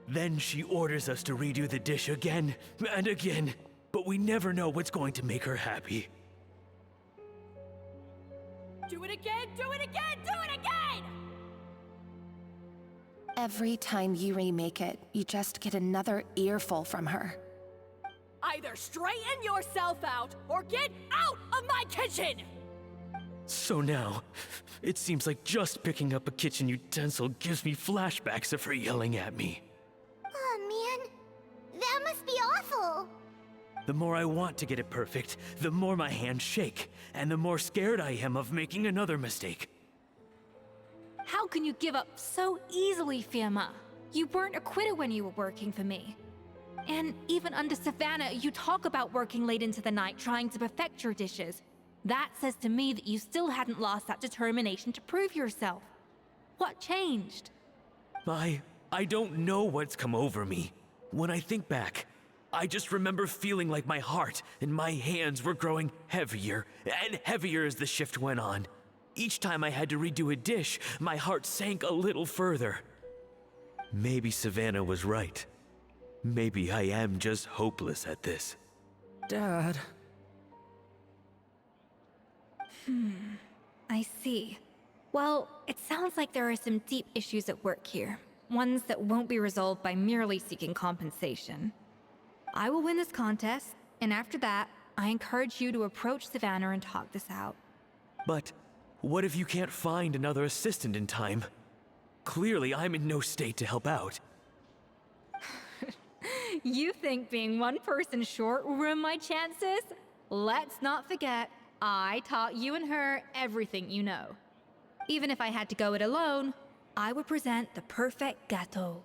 Then she orders us to redo the dish again and again, but we never know what's going to make her happy. Do it again, do it again, do it again! Every time you remake it, you just get another earful from her. Either straighten yourself out or get out of my kitchen! So now, it seems like just picking up a kitchen utensil gives me flashbacks of her yelling at me. Oh man, that must be awful. The more I want to get it perfect, the more my hands shake, and the more scared I am of making another mistake. How can you give up so easily, Fiamma? You weren't a quitter when you were working for me. And even under Savannah, you talk about working late into the night trying to perfect your dishes. That says to me that you still hadn't lost that determination to prove yourself. What changed? I don't know what's come over me. When I think back, I just remember feeling like my heart and my hands were growing heavier and heavier as the shift went on. Each time I had to redo a dish, my heart sank a little further. Maybe Savannah was right. Maybe I am just hopeless at this. Dad. I see. Well, it sounds like there are some deep issues at work here. Ones that won't be resolved by merely seeking compensation. I will win this contest, and after that, I encourage you to approach Savannah and talk this out. But what if you can't find another assistant in time? Clearly, I'm in no state to help out. You think being one person short will ruin my chances? Let's not forget, I taught you and her everything you know. Even if I had to go it alone, I would present the perfect gâteau.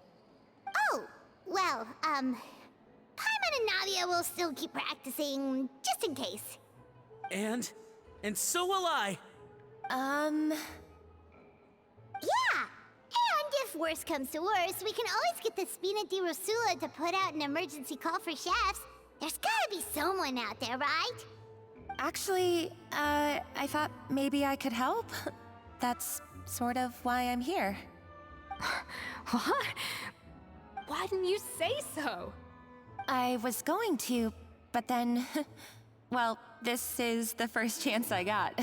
Oh, well, Paimon and Nadia will still keep practicing, just in case. And so will I. Yeah! And if worse comes to worse, we can always get the Spina di Rosula to put out an emergency call for chefs. There's gotta be someone out there, right? Actually, I thought maybe I could help. That's sort of why I'm here. What? Why didn't you say so? I was going to, but then... well, this is the first chance I got.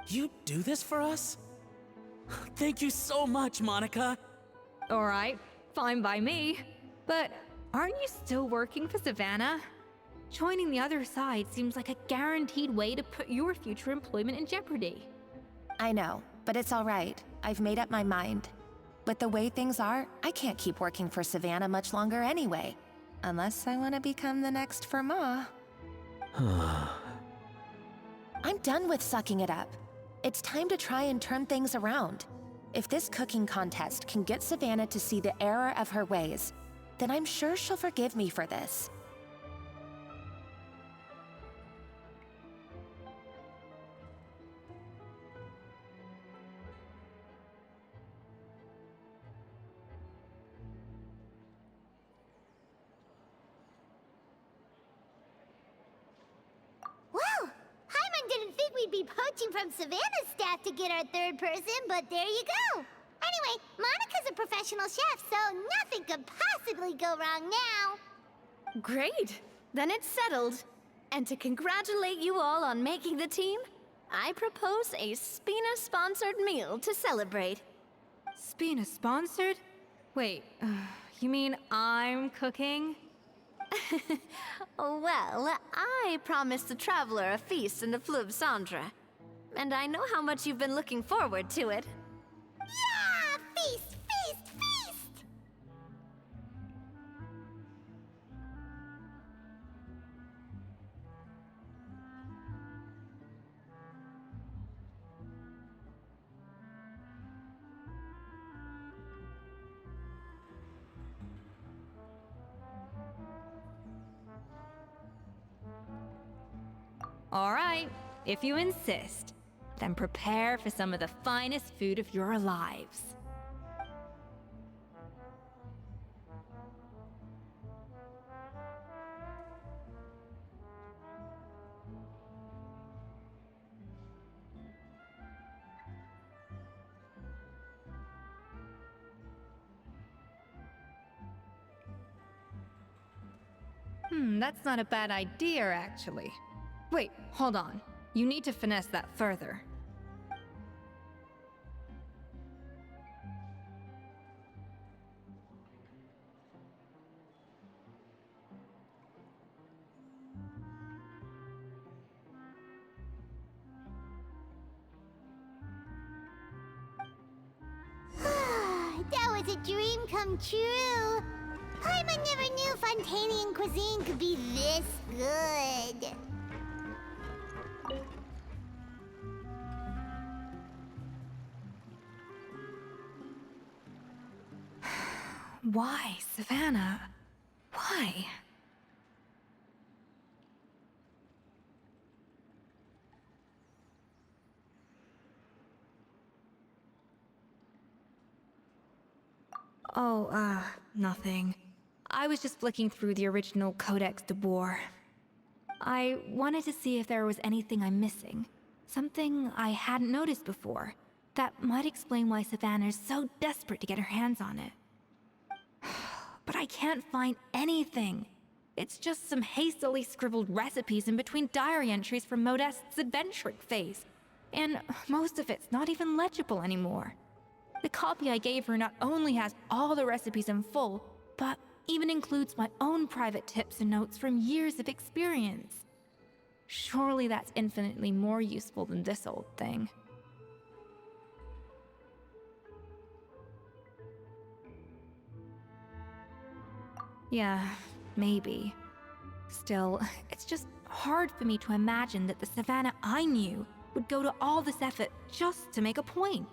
You do this for us? Thank you so much, Monica. Alright, fine by me. But aren't you still working for Savannah? Joining the other side seems like a guaranteed way to put your future employment in jeopardy. I know, but it's all right. I've made up my mind. With the way things are, I can't keep working for Savannah much longer anyway. Unless I want to become the next Fermat. I'm done with sucking it up. It's time to try and turn things around. If this cooking contest can get Savannah to see the error of her ways, then I'm sure she'll forgive me for this. Well, Paimon didn't think we'd be poaching from Savannah's staff to get our third person, but there you go. Anyway, Monica's a professional chef, so nothing could possibly go wrong now. Great! Then it's settled. And to congratulate you all on making the team, I propose a Spina-sponsored meal to celebrate. Spina sponsored? Wait, you mean I'm cooking? Well, I promised the traveler a feast in the Fleuve Cendre. And I know how much you've been looking forward to it. Yeah! Feast, feast, feast! Alright, if you insist, then prepare for some of the finest food of your lives. That's not a bad idea, actually. Wait, hold on. You need to finesse that further. That was a dream come true. Paimon never knew Fontanian cuisine could be this good. Why, Savannah? Why? Oh, nothing. I was just flicking through the original Codex de Boer. I wanted to see if there was anything I'm missing. Something I hadn't noticed before. That might explain why Savannah's so desperate to get her hands on it. But I can't find anything. It's just some hastily scribbled recipes in between diary entries from Modest's adventuring phase. And most of it's not even legible anymore. The copy I gave her not only has all the recipes in full, but even includes my own private tips and notes from years of experience. Surely that's infinitely more useful than this old thing. Yeah, maybe. Still, it's just hard for me to imagine that the Savannah I knew would go to all this effort just to make a point.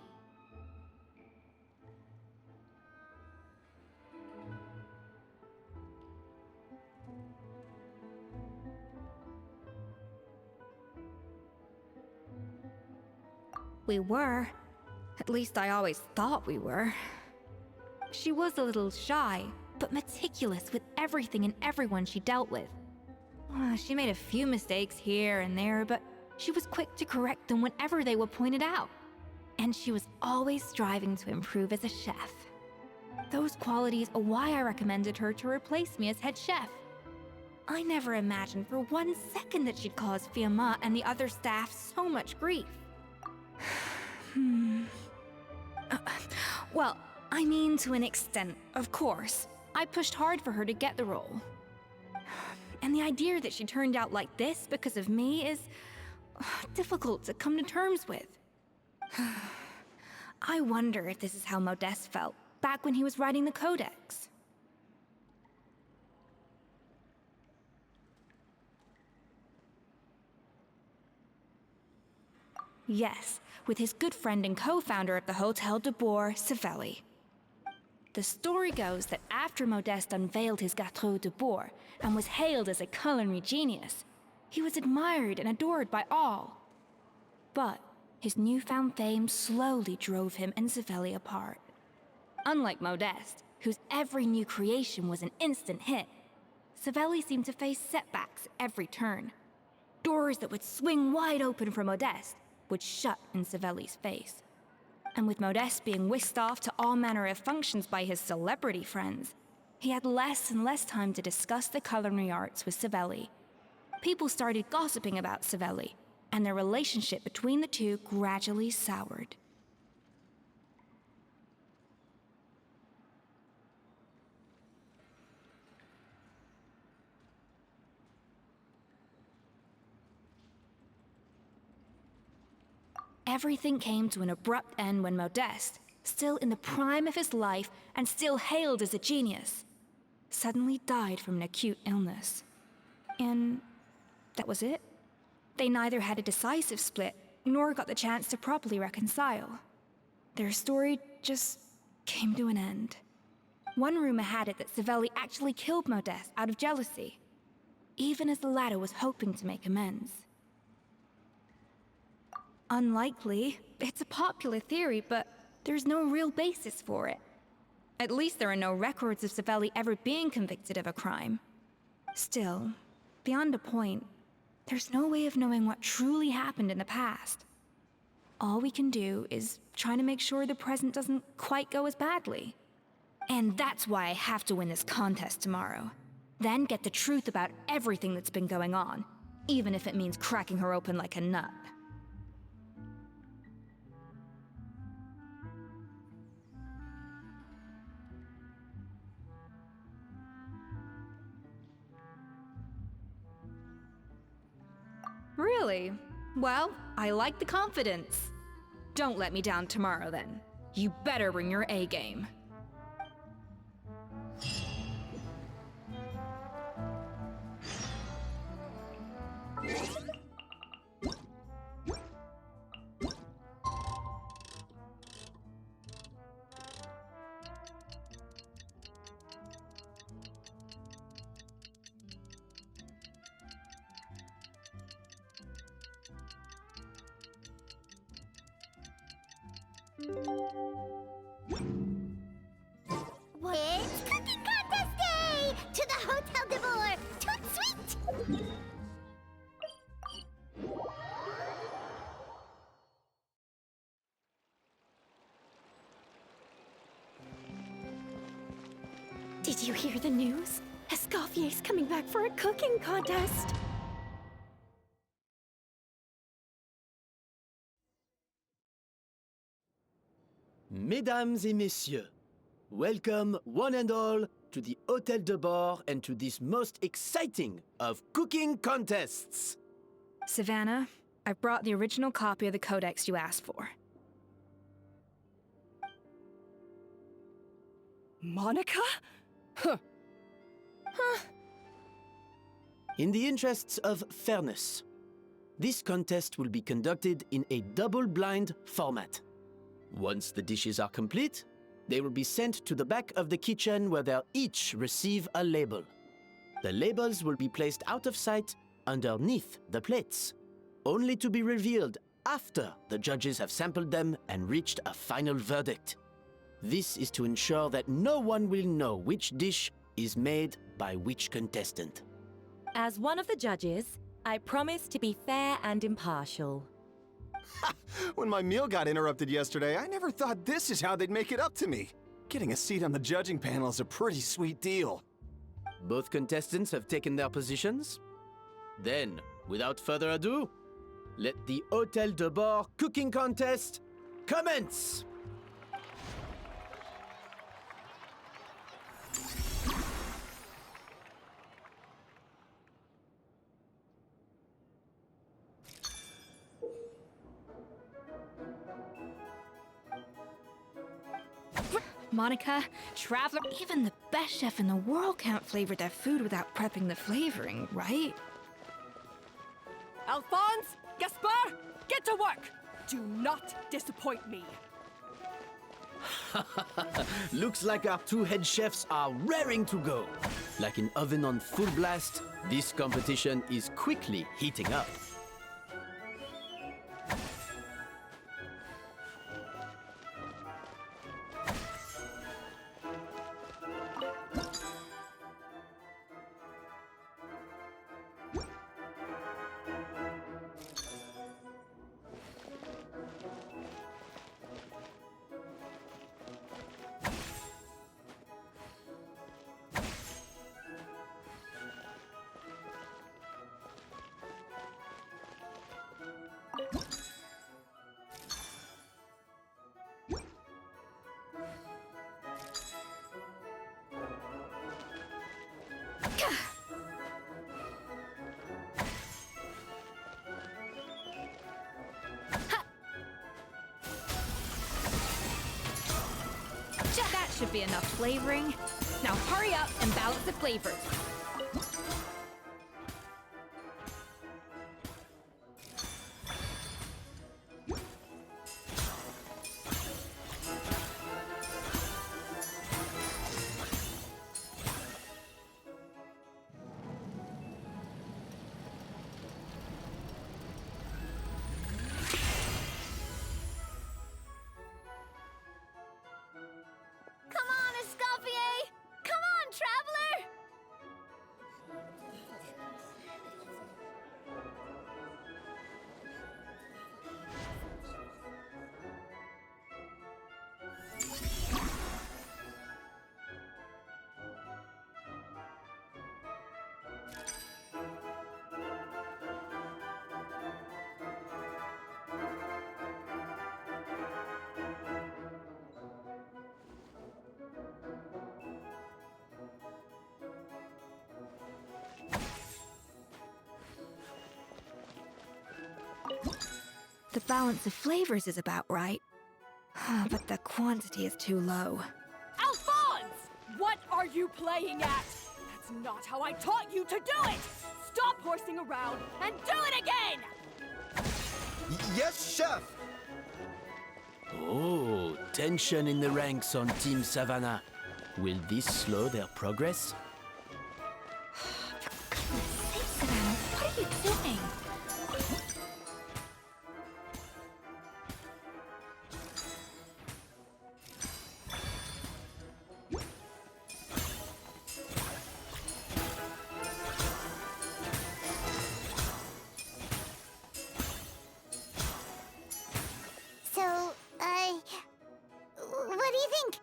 We were. At least I always thought we were. She was a little shy, but meticulous with everything and everyone she dealt with. She made a few mistakes here and there, but she was quick to correct them whenever they were pointed out. And she was always striving to improve as a chef. Those qualities are why I recommended her to replace me as head chef. I never imagined for 1 second that she'd cause Fiamma and the other staff so much grief. Well, I mean to an extent, of course. I pushed hard for her to get the role. And the idea that she turned out like this because of me is difficult to come to terms with. I wonder if this is how Modeste felt back when he was writing the Codex. Yes, with his good friend and co-founder of the Hotel de Boer, Savelli. The story goes that after Modeste unveiled his Gâteau de Boer and was hailed as a culinary genius, he was admired and adored by all. But his newfound fame slowly drove him and Savelli apart. Unlike Modeste, whose every new creation was an instant hit, Savelli seemed to face setbacks at every turn. Doors that would swing wide open for Modeste would shut in Savelli's face. And with Modeste being whisked off to all manner of functions by his celebrity friends, he had less and less time to discuss the culinary arts with Savelli. People started gossiping about Savelli, and their relationship between the two gradually soured. Everything came to an abrupt end when Modeste, still in the prime of his life and still hailed as a genius, suddenly died from an acute illness. And that was it. They neither had a decisive split, nor got the chance to properly reconcile. Their story just came to an end. One rumor had it that Savelli actually killed Modeste out of jealousy, even as the latter was hoping to make amends. Unlikely. It's a popular theory, but there's no real basis for it. At least there are no records of Savelli ever being convicted of a crime. Still, beyond a point, there's no way of knowing what truly happened in the past. All we can do is try to make sure the present doesn't quite go as badly. And that's why I have to win this contest tomorrow. Then get the truth about everything that's been going on, even if it means cracking her open like a nut. Really? Well, I like the confidence. Don't let me down tomorrow, then. You better bring your A game. It's cooking contest day! To the Hotel de Boer! Toot sweet! Did you hear the news? Escoffier's coming back for a cooking contest. Mesdames et messieurs, welcome one and all to the Hotel de Bord and to this most exciting of cooking contests. Savannah, I've brought the original copy of the codex you asked for. Monica? In the interests of fairness, this contest will be conducted in a double-blind format. Once the dishes are complete, they will be sent to the back of the kitchen where they'll each receive a label. The labels will be placed out of sight underneath the plates, only to be revealed after the judges have sampled them and reached a final verdict. This is to ensure that no one will know which dish is made by which contestant. As one of the judges, I promise to be fair and impartial. When my meal got interrupted yesterday, I never thought this is how they'd make it up to me. Getting a seat on the judging panel is a pretty sweet deal. Both contestants have taken their positions. Then, without further ado, let the Hotel de Bord cooking contest commence! Monica, Traveler, even the best chef in the world can't flavor their food without prepping the flavoring, right? Alphonse, Gaspar, get to work! Do not disappoint me. Looks like our two head chefs are raring to go. Like an oven on full blast, this competition is quickly heating up. That should be enough flavoring. Now hurry up and balance the flavors. Come on, Escoffier! Come on, Traveler! The balance of flavors is about right, but the quantity is too low. Alphonse! What are you playing at? That's not how I taught you to do it! Stop horsing around and do it again! Yes, Chef! Oh, tension in the ranks on Team Savannah. Will this slow their progress? Savannah, what are you doing? So, what do you think?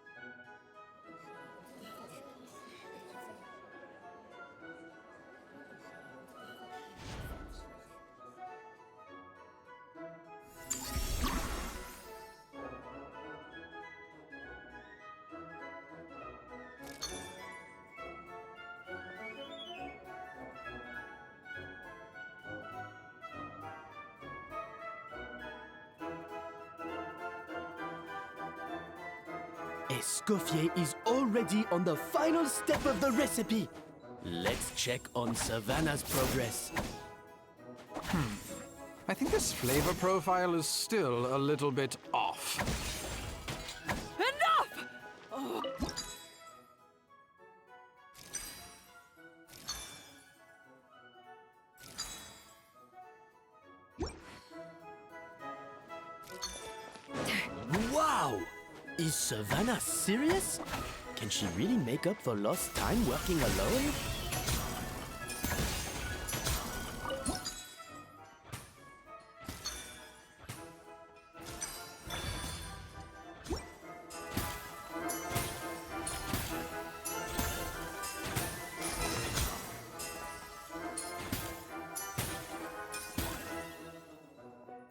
Escoffier is already on the final step of the recipe. Let's check on Savannah's progress. I think this flavor profile is still a little bit off. Enough! Oh. Wow! Is Savannah serious? Can she really make up for lost time working alone?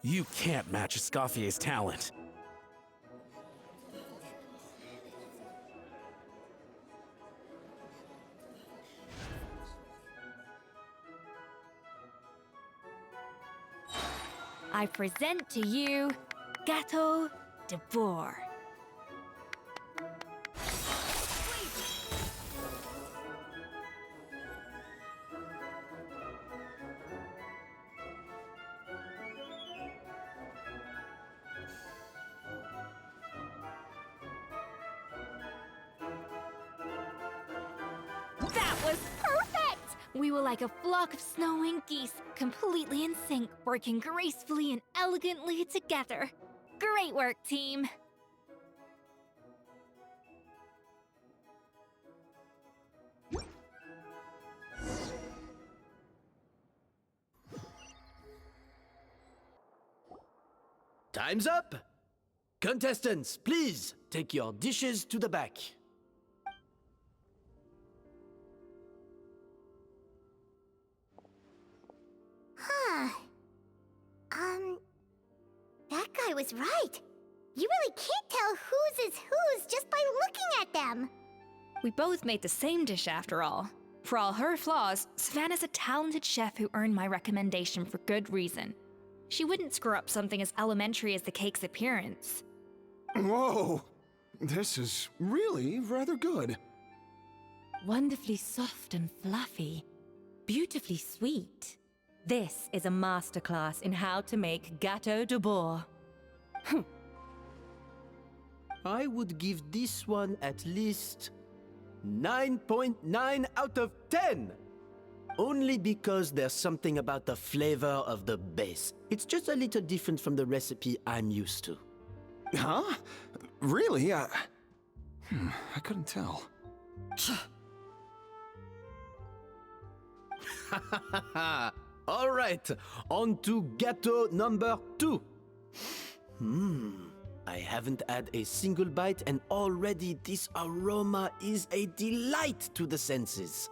You can't match Escoffier's talent. I present to you Gâteau de Bourg. That was perfect! We were like a flock of snowing geese, completely in sync, working gracefully and elegantly together. Great work, team! Time's up! Contestants, please take your dishes to the back. Huh. That guy was right. You really can't tell whose is whose just by looking at them. We both made the same dish after all. For all her flaws, Savannah's a talented chef who earned my recommendation for good reason. She wouldn't screw up something as elementary as the cake's appearance. Whoa! This is really rather good. Wonderfully soft and fluffy. Beautifully sweet. This is a masterclass in how to make Gâteau de Bourg. I would give this one at least 9.9 out of 10! Only because there's something about the flavor of the base. It's just a little different from the recipe I'm used to. Huh? Really? I couldn't tell. All right, on to gâteau number 2. I haven't had a single bite and already this aroma is a delight to the senses.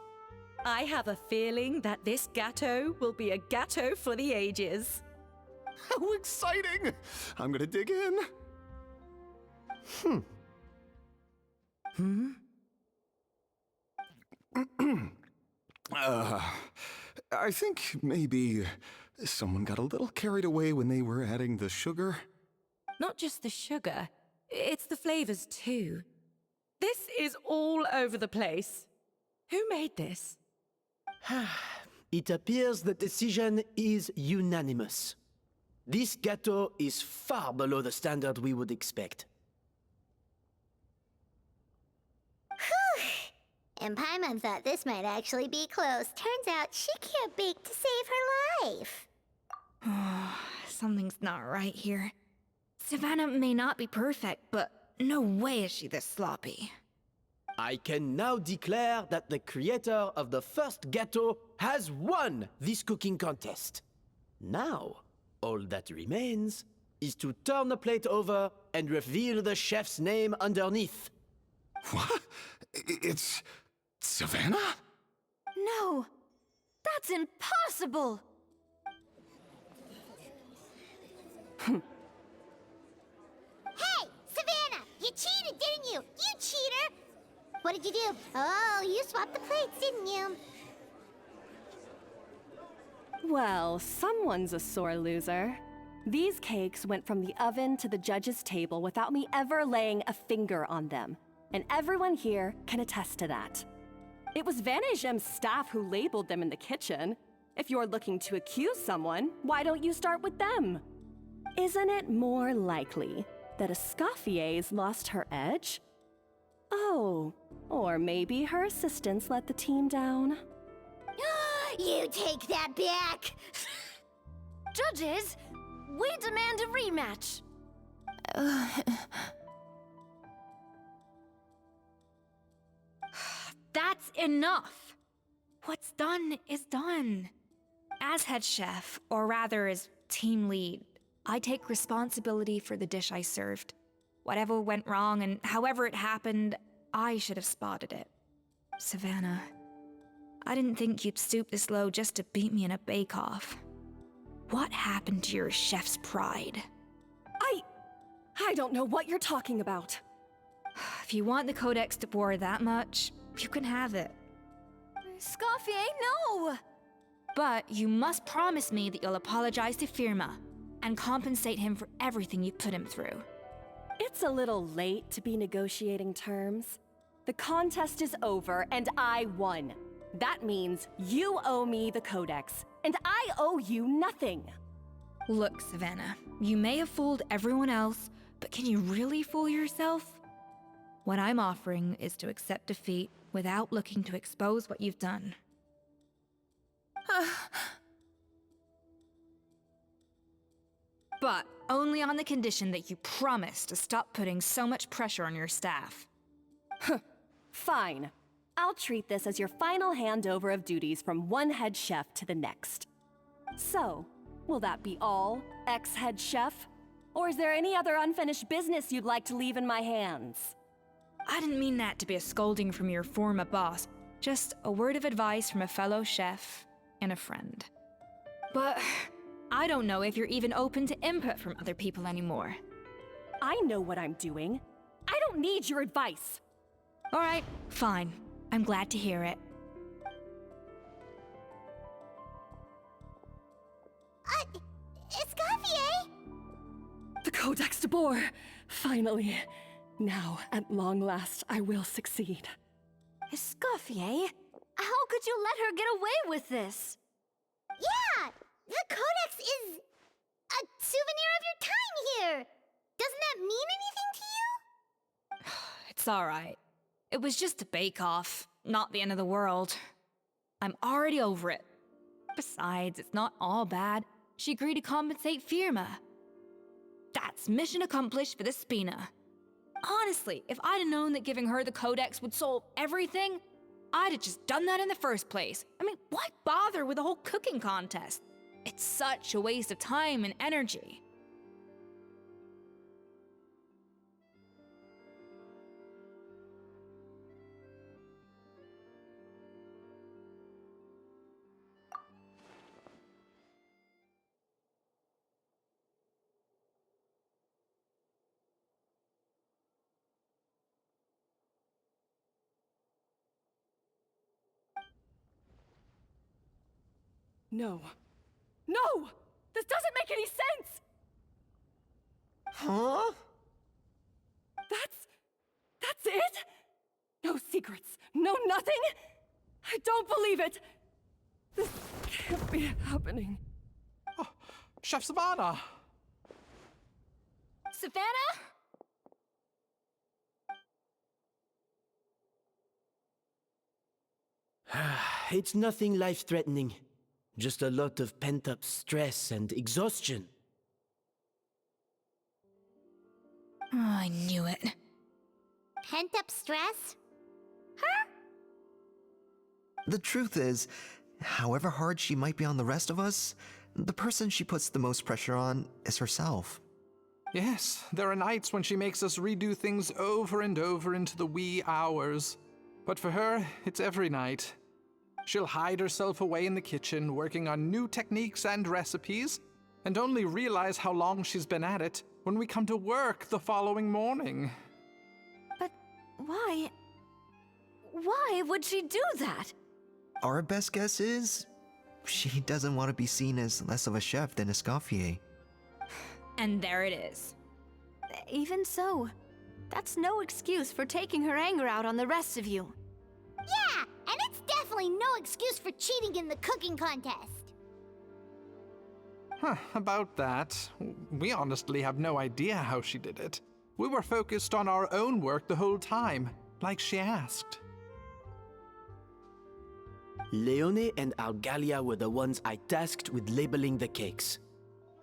I have a feeling that this gâteau will be a gâteau for the ages. How exciting! I'm gonna dig in. I think maybe someone got a little carried away when they were adding the sugar. Not just the sugar, it's the flavors too. This is all over the place. Who made this? It appears the decision is unanimous. This gâteau is far below the standard we would expect. Whew! And Paimon thought this might actually be close. Turns out she can't bake to save her life. Something's not right here. Savannah may not be perfect, but no way is she this sloppy. I can now declare that the creator of the first gâteau has won this cooking contest. Now, all that remains is to turn the plate over and reveal the chef's name underneath. What? It's Savannah? No! That's impossible! Hey, Savannah! You cheated, didn't you? You cheater! What did you do? Oh, you swapped the plates, didn't you? Well, someone's a sore loser. These cakes went from the oven to the judge's table without me ever laying a finger on them. And everyone here can attest to that. It was Van Gem's staff who labeled them in the kitchen. If you're looking to accuse someone, why don't you start with them? Isn't it more likely that Escoffier's lost her edge? Oh, or maybe her assistants let the team down. You take that back! Judges, we demand a rematch. That's enough! What's done is done. As head chef, or rather as team lead, I take responsibility for the dish I served. Whatever went wrong and however it happened, I should have spotted it. Savannah, I didn't think you'd stoop this low just to beat me in a bake-off. What happened to your chef's pride? I don't know what you're talking about. If you want the Codex de Boer that much, you can have it. Escoffier, no! But you must promise me that you'll apologize to Firma and compensate him for everything you put him through. It's a little late to be negotiating terms. The contest is over and I won. That means you owe me the Codex, and I owe you nothing. Look, Savannah, you may have fooled everyone else, but can you really fool yourself? What I'm offering is to accept defeat without looking to expose what you've done. But only on the condition that you promise to stop putting so much pressure on your staff. Fine. I'll treat this as your final handover of duties from one head chef to the next. So, will that be all, ex-head chef? Or is there any other unfinished business you'd like to leave in my hands? I didn't mean that to be a scolding from your former boss, just a word of advice from a fellow chef and a friend. But I don't know if you're even open to input from other people anymore. I know what I'm doing. I don't need your advice. All right, fine. I'm glad to hear it. Escoffier? The Codex de Boer! Finally. Now, at long last, I will succeed. Escoffier? How could you let her get away with this? Yeah! The Codex is a souvenir of your time here! Doesn't that mean anything to you? It's all right. It was just a bake-off, not the end of the world. I'm already over it. Besides, it's not all bad. She agreed to compensate Firma. That's mission accomplished for the Spina. Honestly, if I'd have known that giving her the Codex would solve everything, I'd have just done that in the first place. I mean, why bother with the whole cooking contest? It's such a waste of time and energy. No. No! This doesn't make any sense! Huh? That's it? No secrets, no nothing? I don't believe it! This can't be happening. Oh, Chef Savannah! Savannah? It's nothing life-threatening. Just a lot of pent-up stress and exhaustion. Oh, I knew it. Pent-up stress? The truth is, however hard she might be on the rest of us, the person she puts the most pressure on is herself. Yes, there are nights when she makes us redo things over and over into the wee hours. But for her, it's every night. She'll hide herself away in the kitchen, working on new techniques and recipes, and only realize how long she's been at it when we come to work the following morning. But why? Why would she do that? Our best guess is she doesn't want to be seen as less of a chef than Escoffier. And there it is. Even so, that's no excuse for taking her anger out on the rest of you. Yeah, and it's definitely no excuse for cheating in the cooking contest. Huh, about that, we honestly have no idea how she did it. We were focused on our own work the whole time, like she asked. Leone and Algalia were the ones I tasked with labeling the cakes.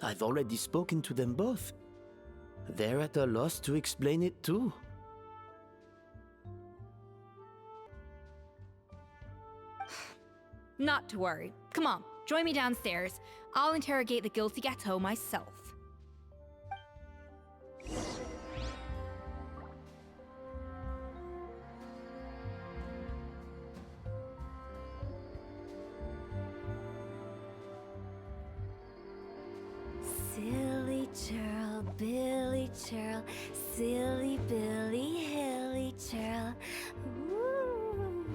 I've already spoken to them both. They're at a loss to explain it too. Not to worry. Come on, join me downstairs. I'll interrogate the guilty gâteau myself. Silly churl, Billy churl, silly Billy, hilly churl. Ooh.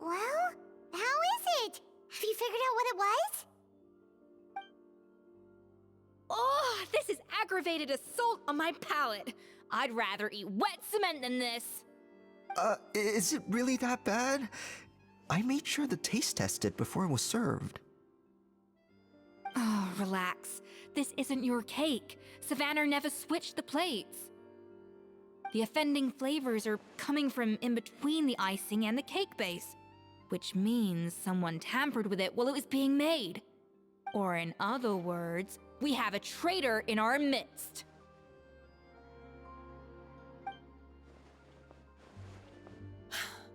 Well, how is it? Have you figured out what it was? Oh, this is aggravated assault on my palate. I'd rather eat wet cement than this. Is it really that bad? I made sure to taste test it before it was served. Oh, relax. This isn't your cake. Savannah never switched the plates. The offending flavors are coming from in between the icing and the cake base, which means someone tampered with it while it was being made. Or in other words, we have a traitor in our midst.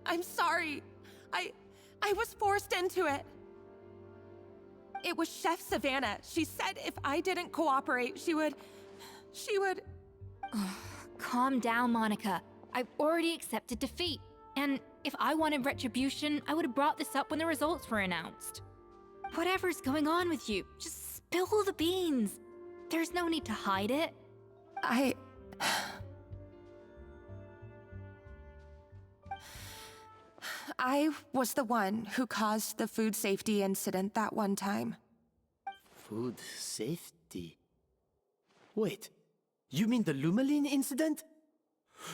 I'm sorry. I was forced into it. It was Chef Savannah. She said if I didn't cooperate, she would... Calm down, Monica. I've already accepted defeat. And if I wanted retribution, I would have brought this up when the results were announced. Whatever's going on with you, just spill the beans. There's no need to hide it. I was the one who caused the food safety incident that one time. Food safety? Wait, you mean the Lumaline incident?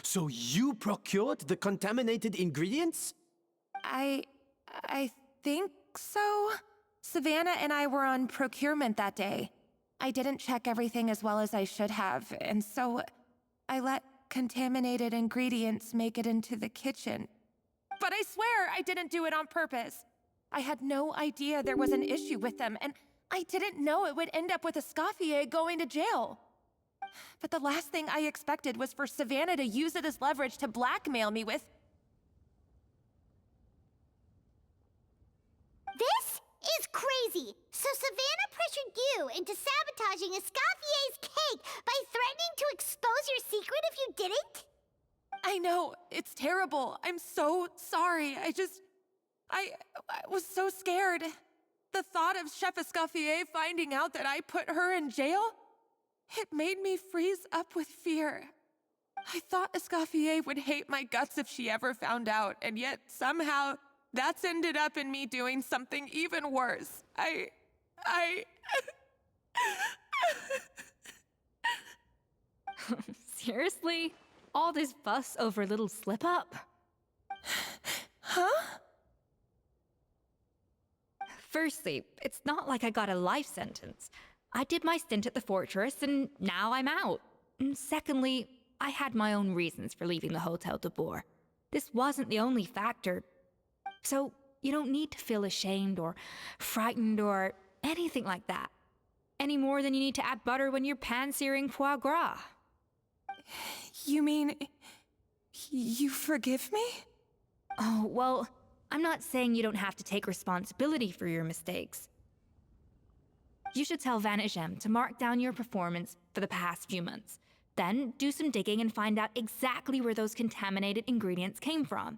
So you procured the contaminated ingredients? I think so. Savannah and I were on procurement that day. I didn't check everything as well as I should have, and so I let contaminated ingredients make it into the kitchen. But I swear I didn't do it on purpose. I had no idea there was an issue with them, and I didn't know it would end up with Escoffier going to jail. But the last thing I expected was for Savannah to use it as leverage to blackmail me with... This is crazy! So Savannah pressured you into sabotaging Escoffier's cake by threatening to expose your secret if you didn't? I know, it's terrible. I'm so sorry. I was so scared. The thought of Chef Escoffier finding out that I put her in jail, it made me freeze up with fear. I thought Escoffier would hate my guts if she ever found out, and yet somehow that's ended up in me doing something even worse. Seriously? All this fuss over a little slip-up? Huh? Firstly, it's not like I got a life sentence. I did my stint at the fortress, and now I'm out. And secondly, I had my own reasons for leaving the Hotel de Boer. This wasn't the only factor. So, you don't need to feel ashamed or frightened or anything like that. Any more than you need to add butter when you're pan-searing foie gras. You mean, you forgive me? Oh, well, I'm not saying you don't have to take responsibility for your mistakes. You should tell Vanagem to mark down your performance for the past few months. Then do some digging and find out exactly where those contaminated ingredients came from.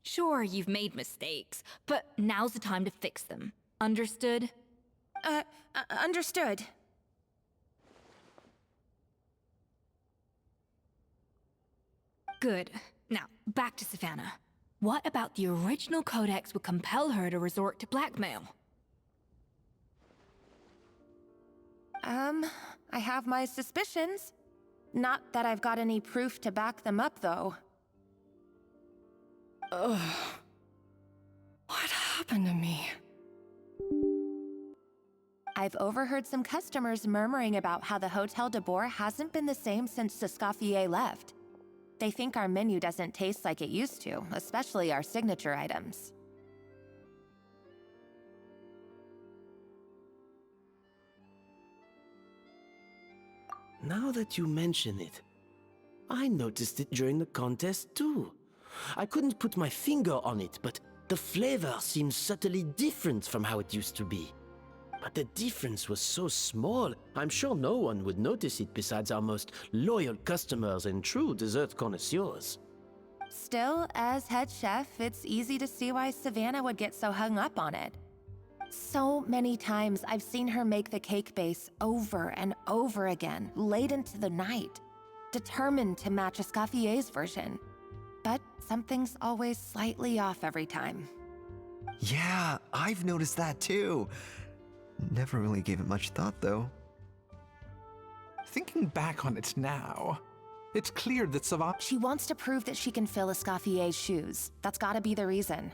Sure, you've made mistakes, but now's the time to fix them. Understood? Understood. Good. Now, back to Savannah. What about the original codex would compel her to resort to blackmail? I have my suspicions. Not that I've got any proof to back them up, though. Ugh. What happened to me? I've overheard some customers murmuring about how the Hotel de Boer hasn't been the same since Escoffier left. They think our menu doesn't taste like it used to, especially our signature items. Now that you mention it, I noticed it during the contest too. I couldn't put my finger on it, but the flavor seems subtly different from how it used to be. But the difference was so small, I'm sure no one would notice it besides our most loyal customers and true dessert connoisseurs. Still, as head chef, it's easy to see why Savannah would get so hung up on it. So many times I've seen her make the cake base over and over again, late into the night, determined to match Escoffier's version. But something's always slightly off every time. Yeah, I've noticed that too. Never really gave it much thought, though. Thinking back on it now, it's clear that Savannah... She wants to prove that she can fill Escoffier's shoes. That's gotta be the reason.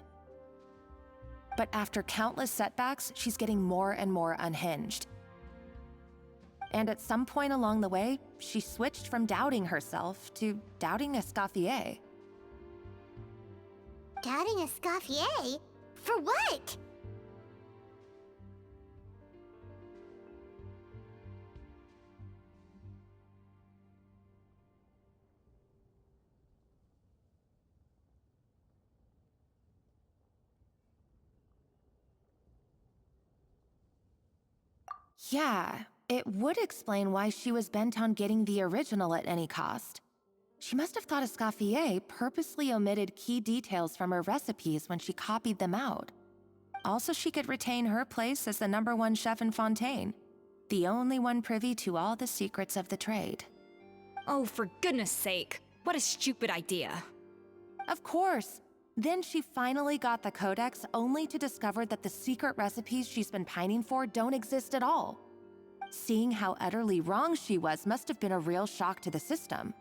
But after countless setbacks, she's getting more and more unhinged. And at some point along the way, she switched from doubting herself to doubting Escoffier. Doubting Escoffier? For what? Yeah, it would explain why she was bent on getting the original at any cost. She must have thought Escoffier purposely omitted key details from her recipes when she copied them out. Also, she could retain her place as the #1 chef in Fontaine, the only one privy to all the secrets of the trade. Oh, for goodness sake. What a stupid idea. Of course. Then she finally got the codex only to discover that the secret recipes she's been pining for don't exist at all. Seeing how utterly wrong she was must have been a real shock to the system.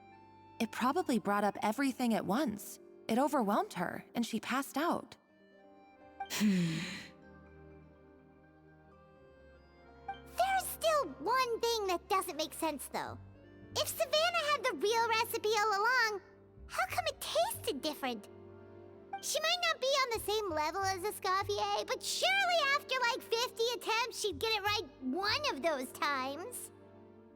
It probably brought up everything at once. It overwhelmed her, and she passed out. There's still one thing that doesn't make sense, though. If Savannah had the real recipe all along, how come it tasted different? She might not be on the same level as Escoffier, but surely after like 50 attempts, she'd get it right one of those times.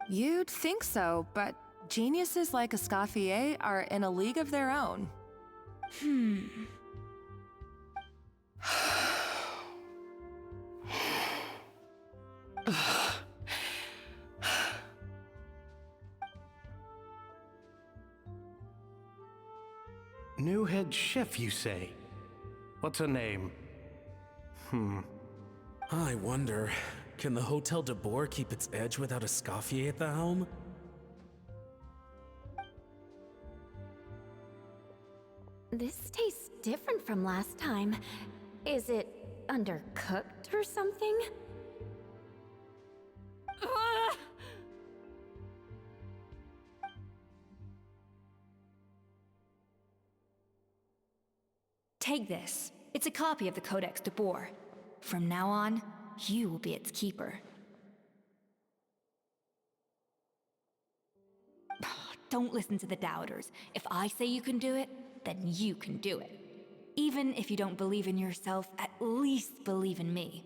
You'd think so, but geniuses like Escoffier are in a league of their own. New head chef, you say? What's her name? I wonder, can the Hotel de Boer keep its edge without Escoffier at the helm? This tastes different from last time. Is it undercooked or something? Take this. It's a copy of the Codex de Boer. From now on, you will be its keeper. Don't listen to the doubters. If I say you can do it, then you can do it. Even if you don't believe in yourself, at least believe in me.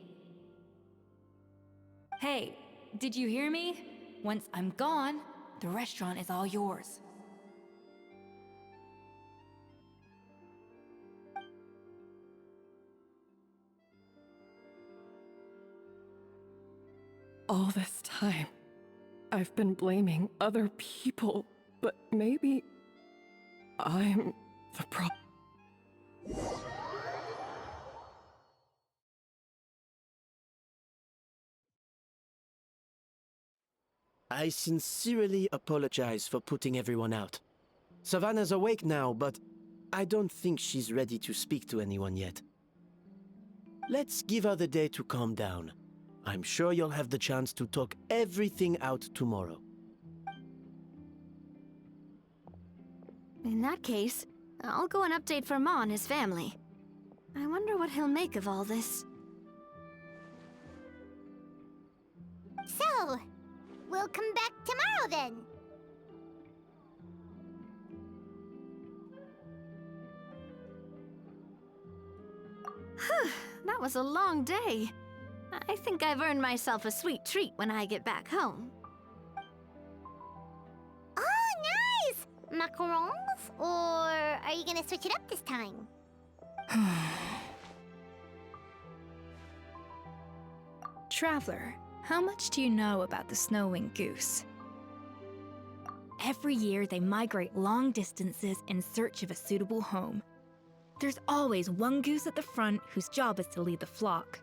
Hey, did you hear me? Once I'm gone, the restaurant is all yours. All this time, I've been blaming other people, but maybe I'm the problem. I sincerely apologize for putting everyone out. Savannah's awake now, but I don't think she's ready to speak to anyone yet. Let's give her the day to calm down. I'm sure you'll have the chance to talk everything out tomorrow. In that case, I'll go and update Verma and his family. I wonder what he'll make of all this. So, we'll come back tomorrow then. That was a long day. I think I've earned myself a sweet treat when I get back home. Oh, nice! Macarons? Or are you gonna switch it up this time? Traveler, how much do you know about the snow-winged goose? Every year, they migrate long distances in search of a suitable home. There's always one goose at the front whose job is to lead the flock.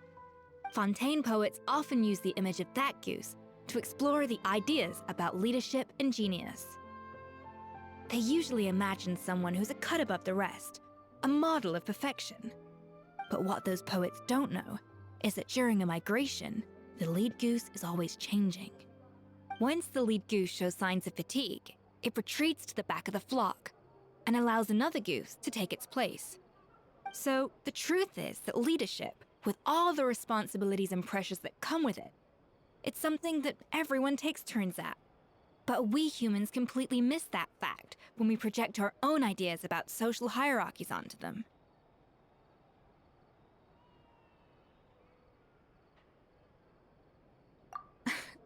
Fontaine poets often use the image of that goose to explore the ideas about leadership and genius. They usually imagine someone who's a cut above the rest, a model of perfection. But what those poets don't know is that during a migration, the lead goose is always changing. Once the lead goose shows signs of fatigue, it retreats to the back of the flock and allows another goose to take its place. So the truth is that leadership, with all the responsibilities and pressures that come with it, it's something that everyone takes turns at. But we humans completely miss that fact when we project our own ideas about social hierarchies onto them.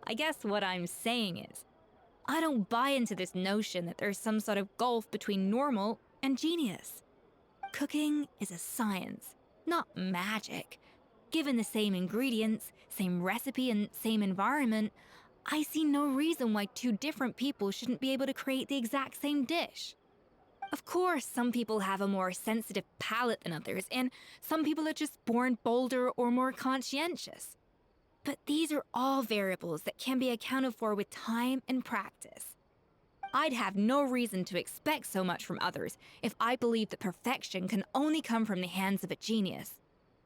I guess what I'm saying is, I don't buy into this notion that there's some sort of gulf between normal and genius. Cooking is a science, not magic. Given the same ingredients, same recipe, and same environment, I see no reason why two different people shouldn't be able to create the exact same dish. Of course, some people have a more sensitive palate than others, and some people are just born bolder or more conscientious. But these are all variables that can be accounted for with time and practice. I'd have no reason to expect so much from others if I believed that perfection can only come from the hands of a genius.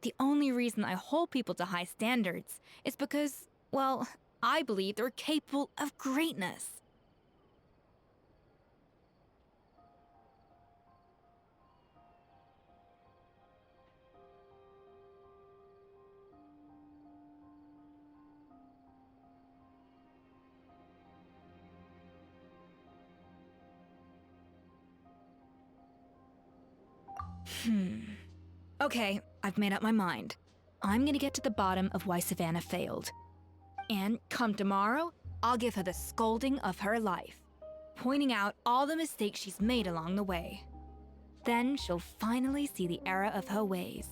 The only reason I hold people to high standards is because, well, I believe they're capable of greatness. Okay, I've made up my mind. I'm gonna get to the bottom of why Savannah failed. And come tomorrow, I'll give her the scolding of her life, pointing out all the mistakes she's made along the way. Then she'll finally see the error of her ways.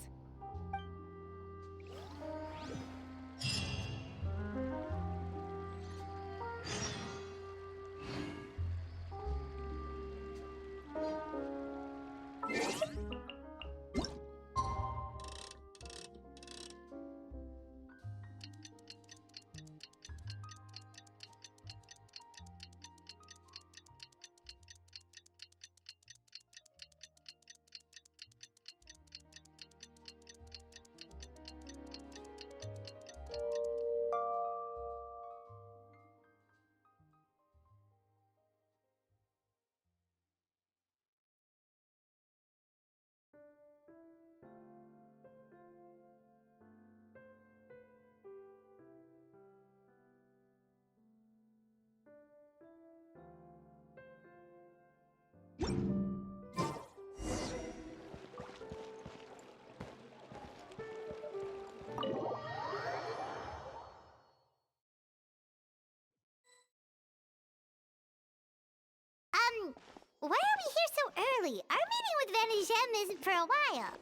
gem isn't for a while.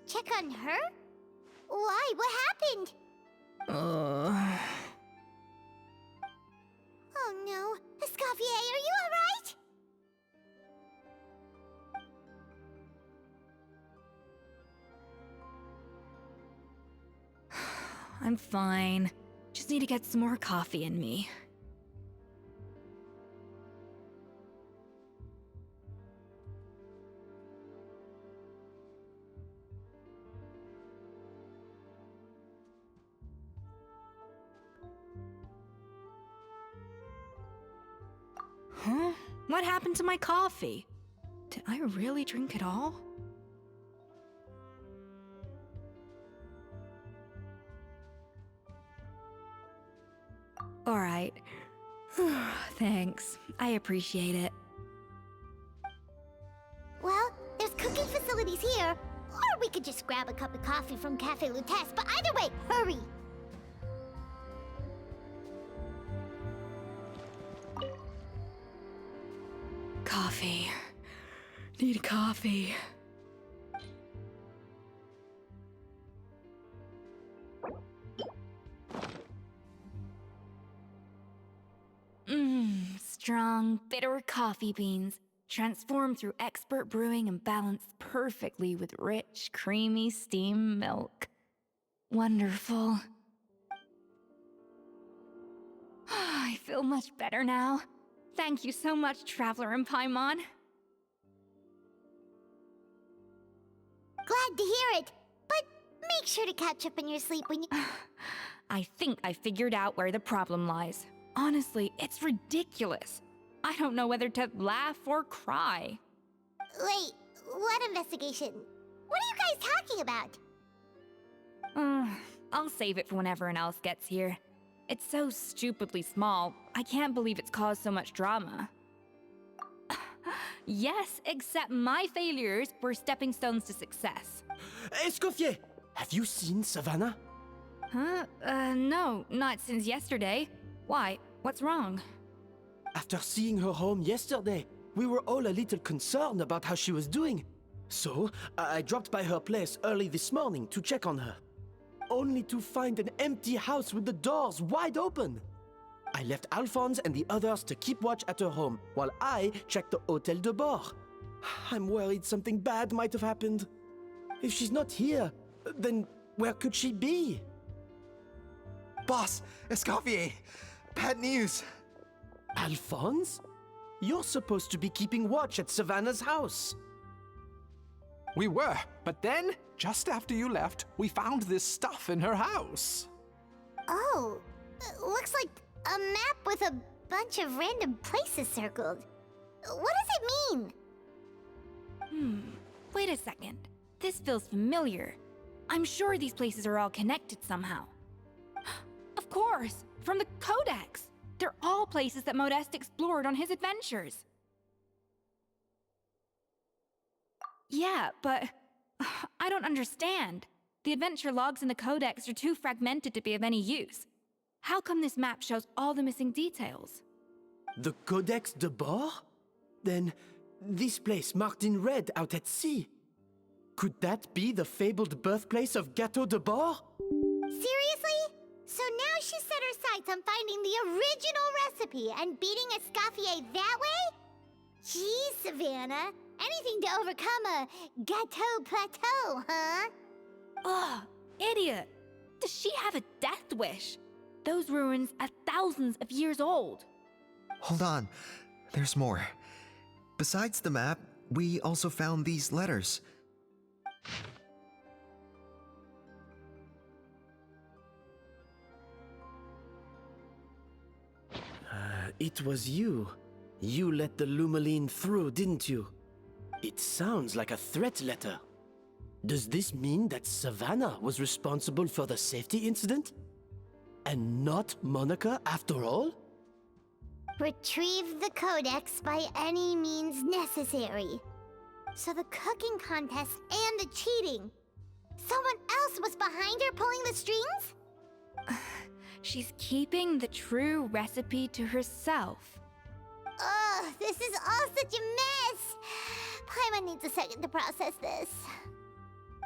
Check on her? Why? What happened? Oh no. Escoffier, are you alright? I'm fine. Just need to get some more coffee in me. Huh? What happened to my coffee? Did I really drink it all? All right. Thanks. I appreciate it. Well, there's cooking facilities here. Or we could just grab a cup of coffee from Cafe Lutece, but either way, hurry! Coffee. Need coffee. Strong, bitter coffee beans, transformed through expert brewing and balanced perfectly with rich, creamy steam milk. Wonderful. I feel much better now. Thank you so much, Traveler and Paimon. Glad to hear it, but make sure to catch up in your sleep when you... I think I figured out where the problem lies. Honestly, it's ridiculous. I don't know whether to laugh or cry. Wait, what investigation? What are you guys talking about? I'll save it for when everyone else gets here. It's so stupidly small, I can't believe it's caused so much drama. Yes, except my failures were stepping stones to success. Escoffier, have you seen Savannah? Huh? No, not since yesterday. Why? What's wrong? After seeing her home yesterday, we were all a little concerned about how she was doing. So, I dropped by her place early this morning to check on her. Only to find an empty house with the doors wide open. I left Alphonse and the others to keep watch at her home, while I checked the Hôtel de Bord. I'm worried something bad might have happened. If she's not here, then where could she be? Boss, Escoffier, bad news. Alphonse? You're supposed to be keeping watch at Savannah's house. We were, but then, just after you left, we found this stuff in her house. Oh, looks like a map with a bunch of random places circled. What does it mean? Wait a second. This feels familiar. I'm sure these places are all connected somehow. Of course, from the Codex. They're all places that Modeste explored on his adventures. Yeah, but I don't understand. The adventure logs in the Codex are too fragmented to be of any use. How come this map shows all the missing details? The Codex de Bord? Then, this place marked in red out at sea. Could that be the fabled birthplace of Gâteau de Bord? Seriously? So now she set her sights on finding the original recipe and beating Escoffier that way? Geez, Savannah. Anything to overcome a Gâteau plateau, huh? Ugh, idiot! Does she have a death wish? Those ruins are thousands of years old. Hold on, there's more. Besides the map, we also found these letters. It was you. You let the Lumaline through, didn't you? It sounds like a threat letter. Does this mean that Savannah was responsible for the safety incident? And not Monica after all? Retrieve the codex by any means necessary. So the cooking contest and the cheating. Someone else was behind her pulling the strings? She's keeping the true recipe to herself. Ugh, this is all such a mess. Paimon needs a second to process this.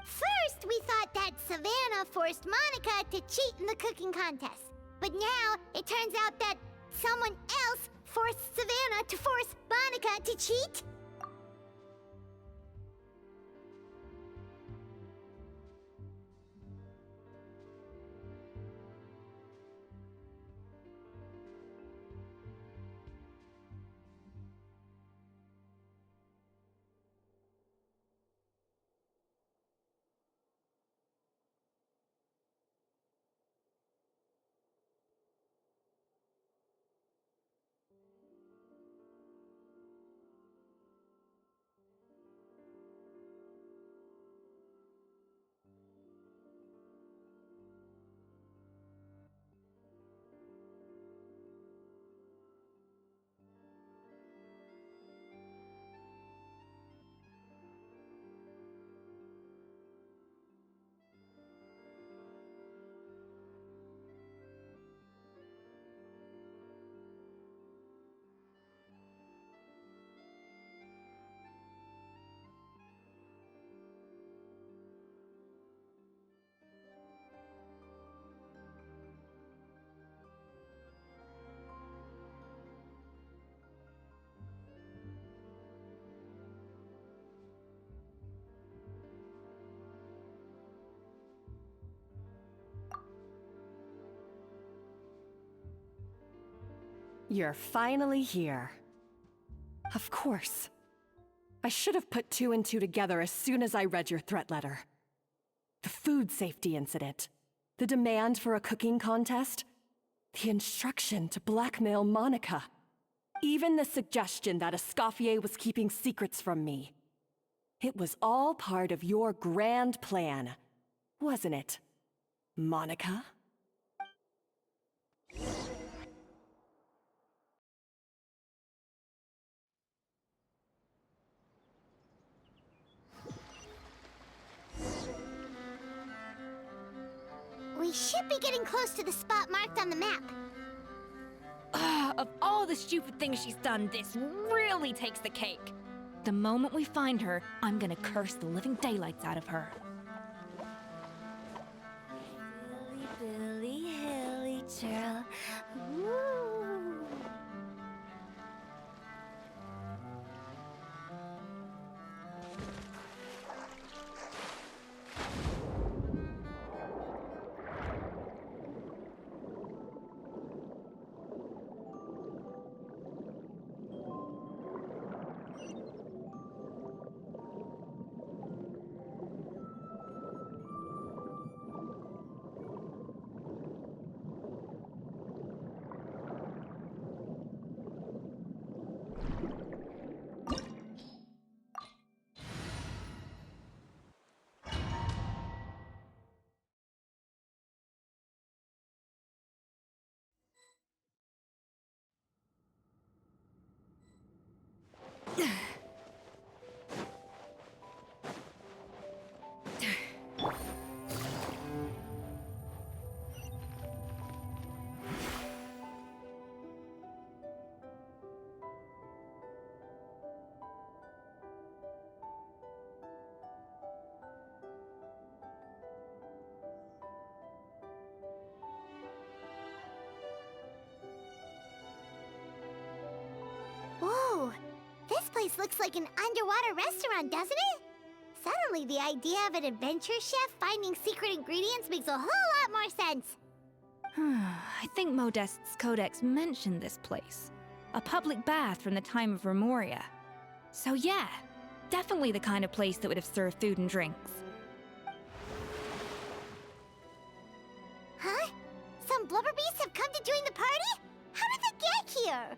First, we thought that Savannah forced Monica to cheat in the cooking contest. But now, it turns out that someone else forced Savannah to force Monica to cheat? You're finally here. Of course. I should have put two and two together as soon as I read your threat letter. The food safety incident, the demand for a cooking contest, the instruction to blackmail Monica, even the suggestion that Escoffier was keeping secrets from me. It was all part of your grand plan, wasn't it, Monica? We should be getting close to the spot marked on the map. Of all the stupid things she's done, this really takes the cake. The moment we find her, I'm gonna curse the living daylights out of her. Billy, hilly churl. Woo. Whoa! This place looks like an underwater restaurant, doesn't it? Suddenly, the idea of an adventure chef finding secret ingredients makes a whole lot more sense. I think Modest's codex mentioned this place. A public bath from the time of Remoria. So yeah, definitely the kind of place that would have served food and drinks. Huh? Some blubber beasts have come to join the party? How did they get here?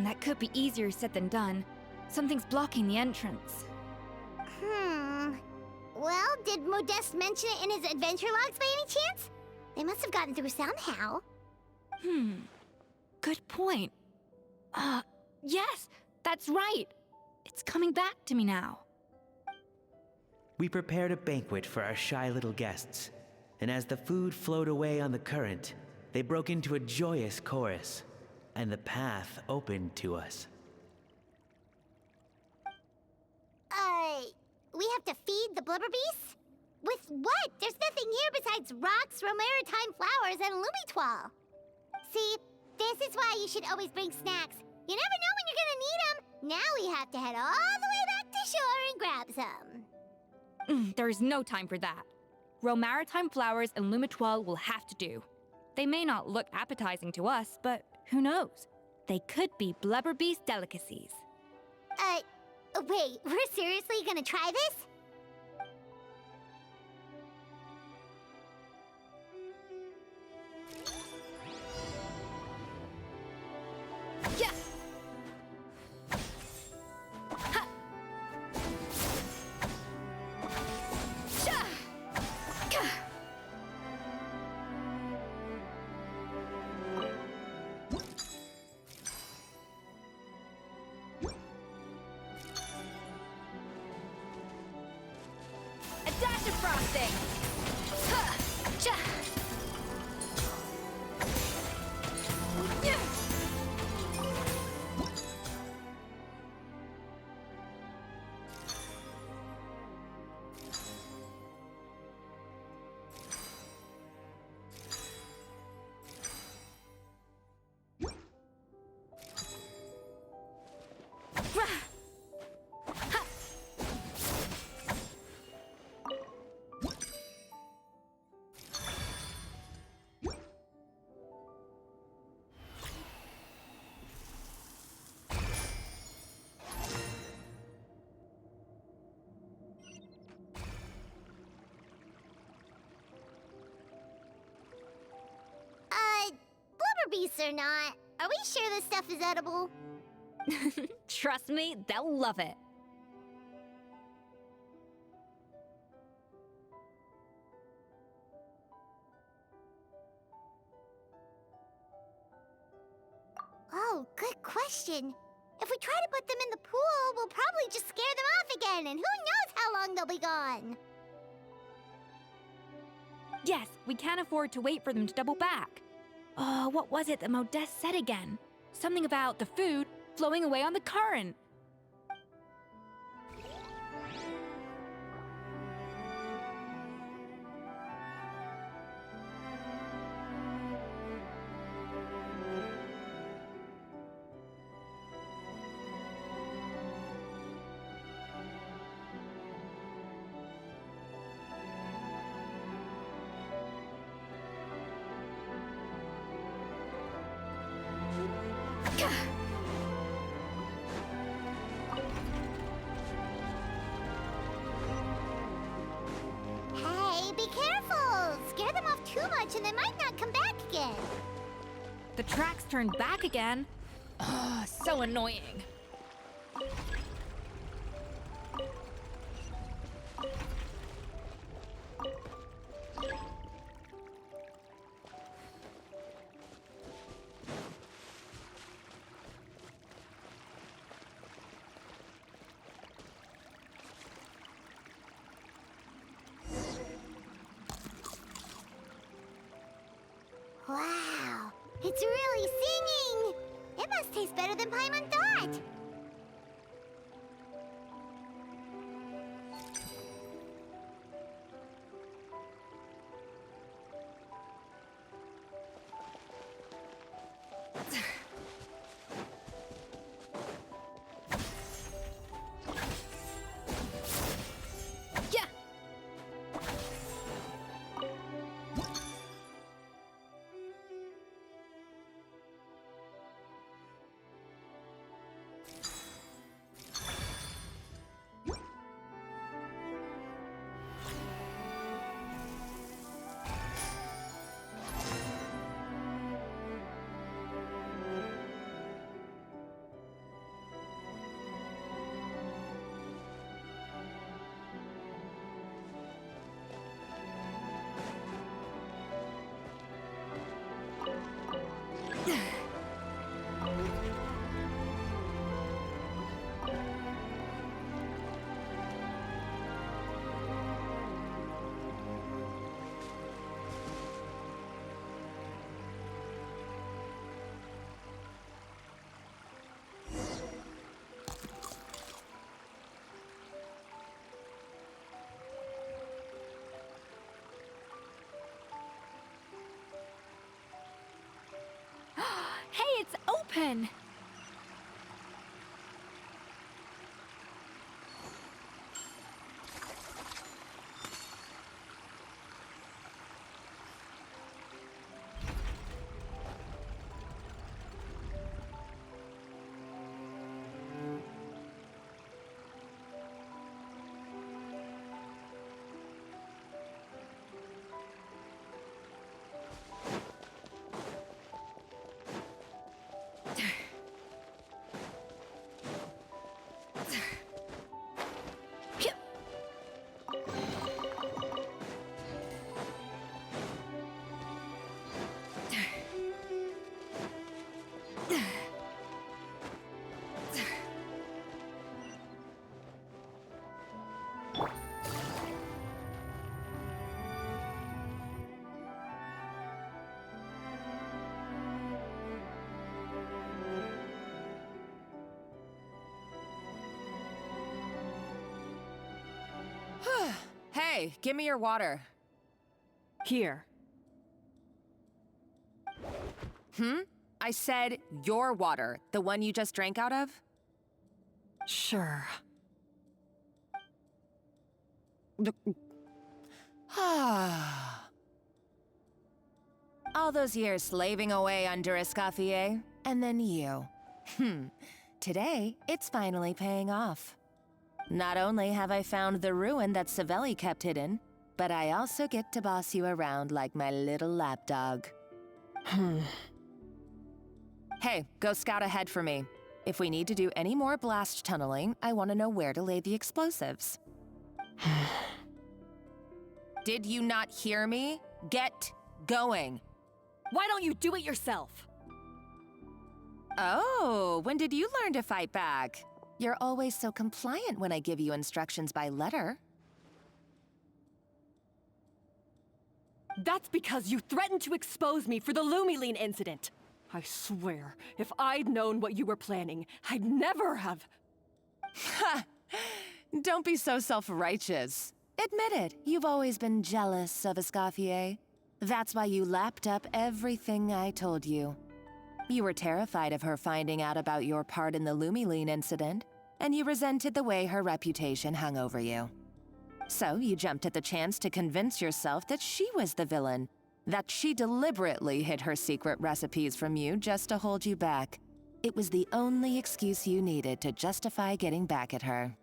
That could be easier said than done. Something's blocking the entrance. Well, did Modeste mention it in his adventure logs by any chance? They must have gotten through somehow. Good point. Yes, that's right. It's coming back to me now. We prepared a banquet for our shy little guests, and as the food flowed away on the current, they broke into a joyous chorus, and the path opened to us. We have to feed the blubber beasts? With what? There's nothing here besides rocks, romaritime flowers, and lumitoile. See, this is why you should always bring snacks. You never know when you're gonna need them. Now we have to head all the way back to shore and grab some. There's no time for that. Romaritime flowers and lumitoile will have to do. They may not look appetizing to us, but who knows? They could be blubber beast delicacies. Wait, we're seriously gonna try this? Yeah! Ha! Sha! Ka! A dash of frosting! Ha! Cha! Yeah! Blubber beasts or not, are we sure this stuff is edible? Trust me, they'll love it. Oh, good question. If we try to put them in the pool, we'll probably just scare them off again, and who knows how long they'll be gone. Yes, we can't afford to wait for them to double back. What was it that Modeste said again? Something about the food flowing away on the current. Hey, be careful! Scare them off too much and they might not come back again. The tracks turned back again. Ugh, so annoying. Wow, it's really singing! It must taste better than Paimon thought! Yeah! pen. Hey, give me your water. Here. I said your water, the one you just drank out of? Sure. All those years slaving away under Escoffier, and then you. Today, it's finally paying off. Not only have I found the ruin that Savelli kept hidden, but I also get to boss you around like my little lapdog. Hey, go scout ahead for me. If we need to do any more blast tunneling, I want to know where to lay the explosives. Did you not hear me? Get going. Why don't you do it yourself? Oh, when did you learn to fight back? You're always so compliant when I give you instructions by letter. That's because you threatened to expose me for the Lumiline incident. I swear, if I'd known what you were planning, I'd never have... Ha! Don't be so self-righteous. Admit it, you've always been jealous of Escoffier. That's why you lapped up everything I told you. You were terrified of her finding out about your part in the Lumiline incident, and you resented the way her reputation hung over you. So you jumped at the chance to convince yourself that she was the villain, that she deliberately hid her secret recipes from you just to hold you back. It was the only excuse you needed to justify getting back at her.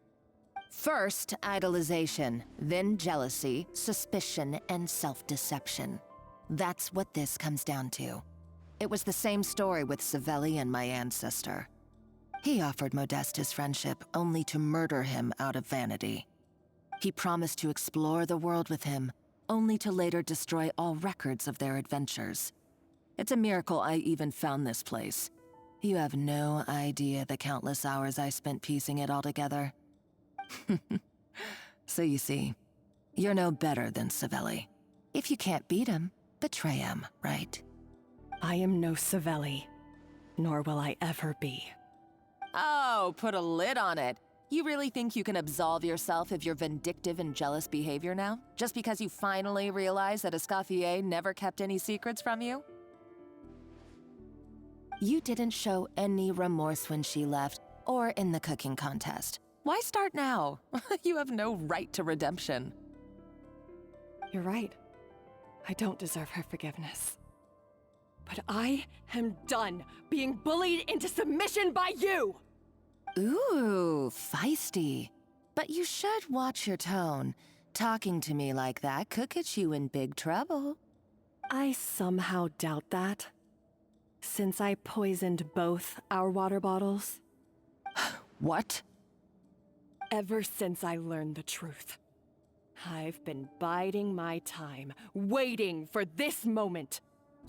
First, idolization, then jealousy, suspicion, and self-deception. That's what this comes down to. It was the same story with Savelli and my ancestor. He offered Modeste his friendship only to murder him out of vanity. He promised to explore the world with him, only to later destroy all records of their adventures. It's a miracle I even found this place. You have no idea the countless hours I spent piecing it all together. So you see, you're no better than Savelli. If you can't beat him, betray him, right? I am no Savelli, nor will I ever be. Oh, put a lid on it. You really think you can absolve yourself of your vindictive and jealous behavior now? Just because you finally realize that Escoffier never kept any secrets from you? You didn't show any remorse when she left, or in the cooking contest. Why start now? You have no right to redemption. You're right. I don't deserve her forgiveness. But I am done being bullied into submission by you! Ooh, feisty. But you should watch your tone. Talking to me like that could get you in big trouble. I somehow doubt that, since I poisoned both our water bottles. What? Ever since I learned the truth, I've been biding my time, waiting for this moment.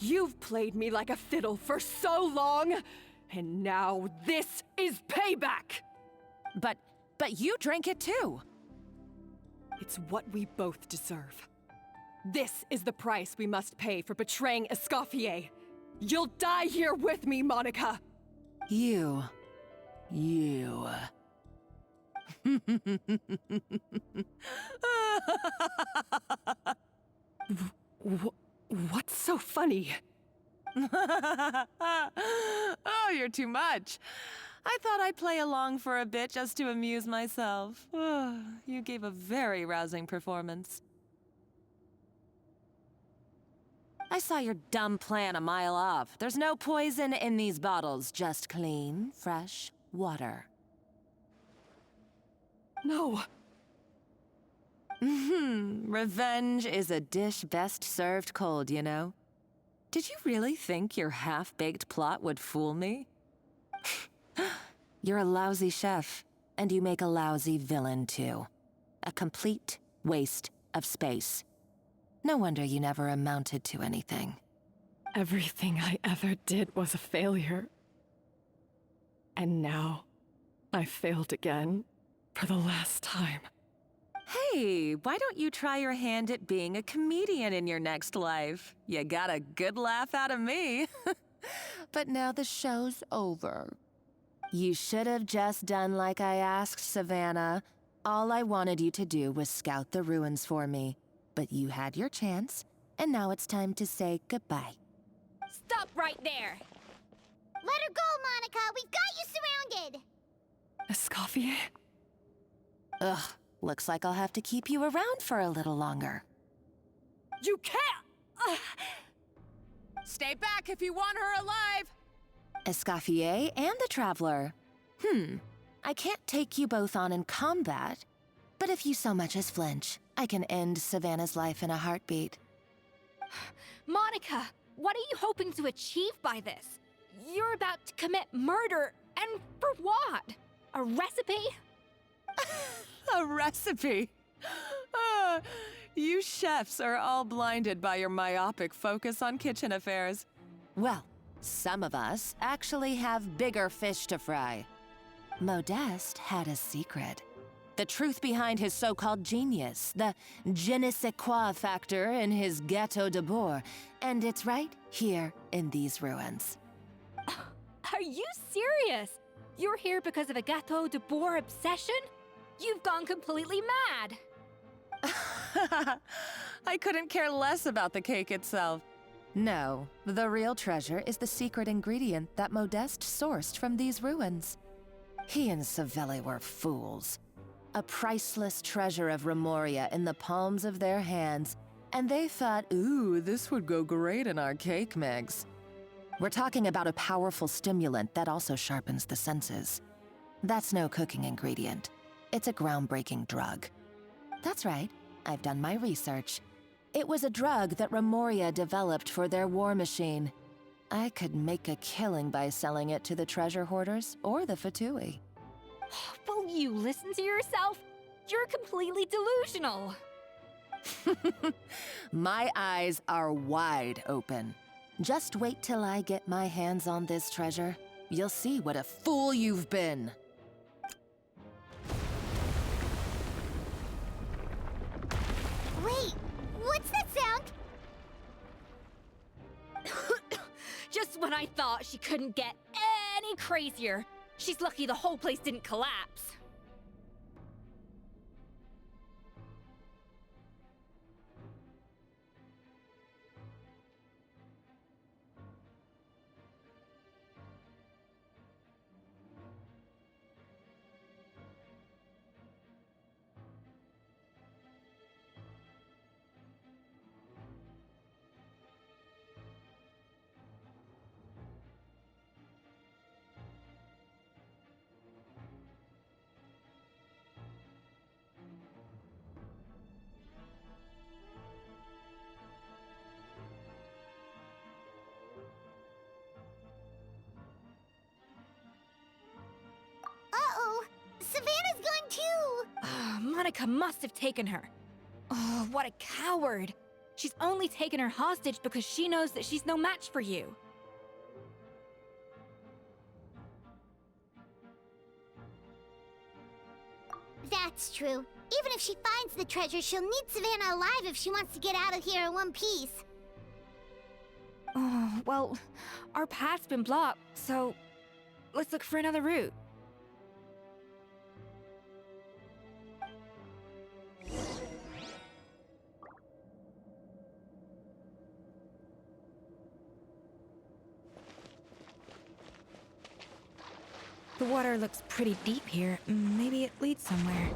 You've played me like a fiddle for so long, and now this is payback! But you drank it too! It's what we both deserve. This is the price we must pay for betraying Escoffier. You'll die here with me, Monica! You. What's so funny? Oh, you're too much. I thought I'd play along for a bit just to amuse myself. You gave a very rousing performance. I saw your dumb plan a mile off. There's no poison in these bottles, just clean, fresh water. No. Revenge is a dish best served cold, you know? Did you really think your half-baked plot would fool me? You're a lousy chef, and you make a lousy villain, too. A complete waste of space. No wonder you never amounted to anything. Everything I ever did was a failure. And now, I failed again, for the last time. Hey, why don't you try your hand at being a comedian in your next life? You got a good laugh out of me. But now the show's over. You should have just done like I asked, Savannah. All I wanted you to do was scout the ruins for me. But you had your chance, and now it's time to say goodbye. Stop right there! Let her go, Monica! We've got you surrounded! Escoffier? Ugh, looks like I'll have to keep you around for a little longer. You can't! Stay back if you want her alive! Escoffier and the Traveler. I can't take you both on in combat, but if you so much as flinch, I can end Savannah's life in a heartbeat. Monica, what are you hoping to achieve by this? You're about to commit murder, and for what? A recipe? A recipe? You chefs are all blinded by your myopic focus on kitchen affairs. Well, some of us actually have bigger fish to fry. Modeste had a secret. The truth behind his so-called genius, the je ne sais quoi factor in his Gâteau de Bourg, and it's right here in these ruins. Are you serious? You're here because of a Gâteau de Bourg obsession? You've gone completely mad! I couldn't care less about the cake itself. No, the real treasure is the secret ingredient that Modeste sourced from these ruins. He and Savelli were fools. A priceless treasure of Remoria in the palms of their hands, and they thought, ooh, this would go great in our cake mix. We're talking about a powerful stimulant that also sharpens the senses. That's no cooking ingredient. It's a groundbreaking drug. That's right, I've done my research. It was a drug that Remoria developed for their war machine. I could make a killing by selling it to the treasure hoarders or the Fatui. Will you listen to yourself? You're completely delusional. My eyes are wide open. Just wait till I get my hands on this treasure. You'll see what a fool you've been. Wait, what's that sound? Just when I thought she couldn't get any crazier. She's lucky the whole place didn't collapse. Uh-oh, Savannah's gone too! Monica must have taken her. Oh, what a coward. She's only taken her hostage because she knows that she's no match for you. That's true. Even if she finds the treasure, she'll need Savannah alive if she wants to get out of here in one piece. Oh, well, our path's been blocked, so let's look for another route. The water looks pretty deep here. Maybe it leads somewhere.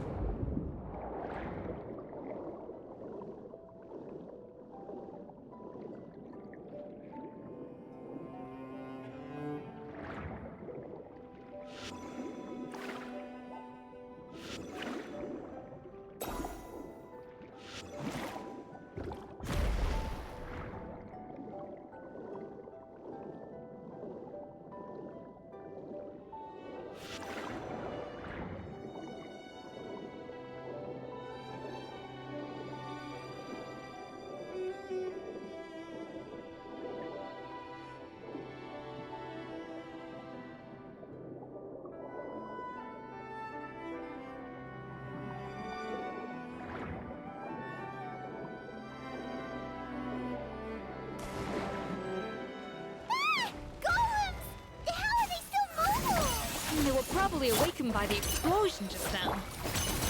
They were probably awakened by the explosion just now.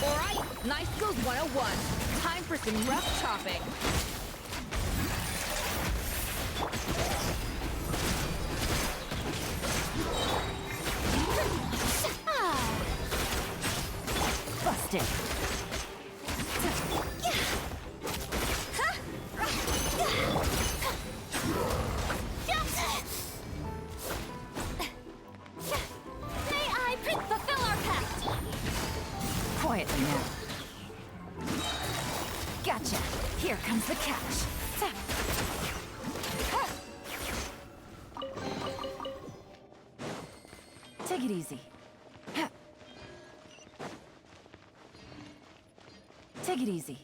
Alright, Nice Skills 101. Time for some rough chopping. Busted. Quietly now. Gotcha. Here comes the catch. Take it easy. Take it easy.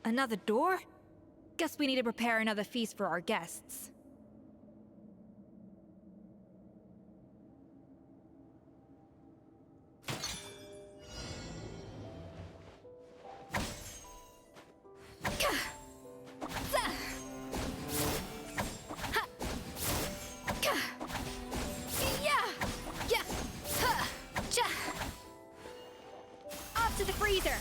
Another door? Guess we need to prepare another feast for our guests. Off to the freezer!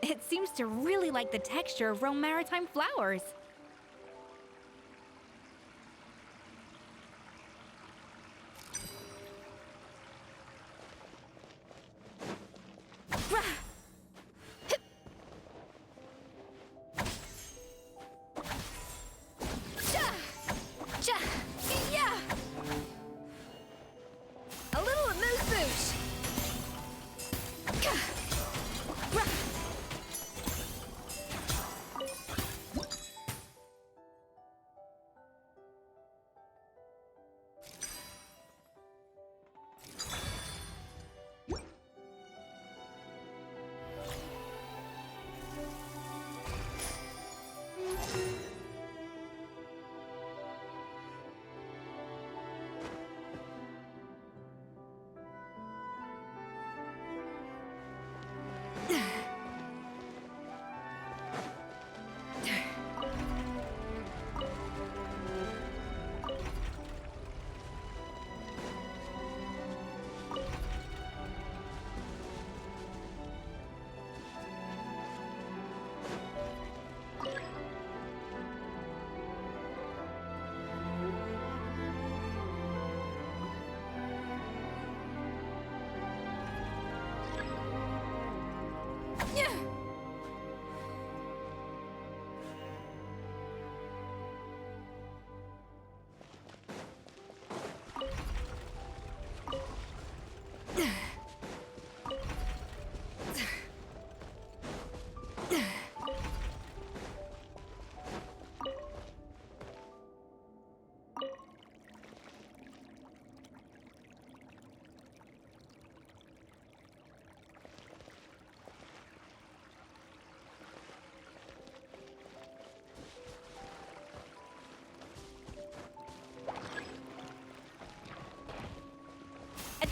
It seems to really like the texture of Rome maritime flowers. A little amuse-bouche.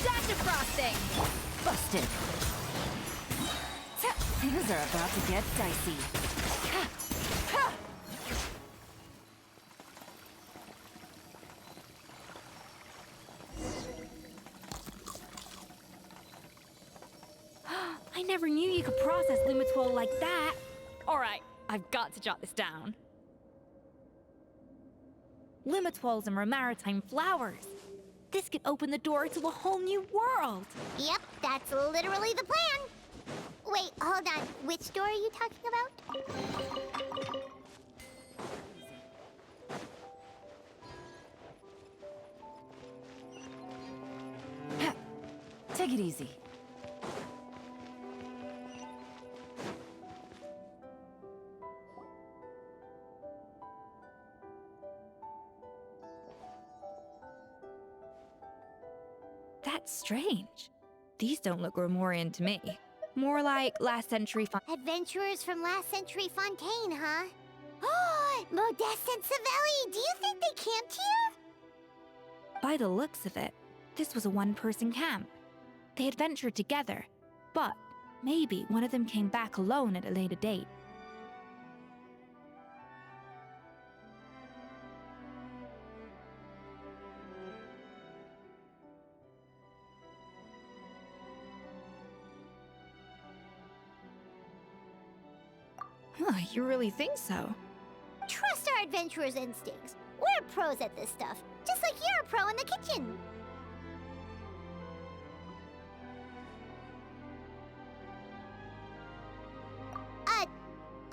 dash across things! Busted. Things are about to get dicey. I never knew you could process Lumitwol like that. Alright, I've got to jot this down. Lumitwols and maritime flowers. This could open the door to a whole new world. Yep, that's literally the plan. Wait, hold on. Which door are you talking about? Take it easy. That's strange. These don't look Grimoirian to me. More like last century Adventurers from last century Fontaine, huh? Oh, Modeste and Savelli, do you think they camped here? By the looks of it, this was a one-person camp. They adventured together, but maybe one of them came back alone at a later date. Huh, you really think so? Trust our adventurers' instincts. We're pros at this stuff, just like you're a pro in the kitchen.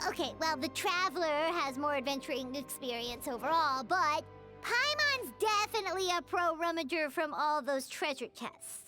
Okay, well, the Traveler has more adventuring experience overall, but Paimon's definitely a pro rummager from all those treasure chests.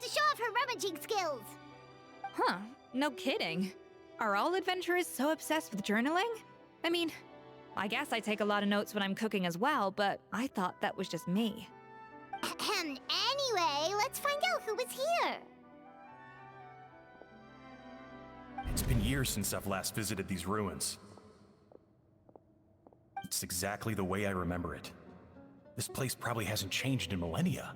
To show off her rummaging skills. Huh, no kidding. Are all adventurers so obsessed with journaling? I mean, I guess I take a lot of notes when I'm cooking as well, but I thought that was just me. Anyway, let's find out who was here. It's been years since I've last visited these ruins. It's exactly the way I remember it. This place probably hasn't changed in millennia.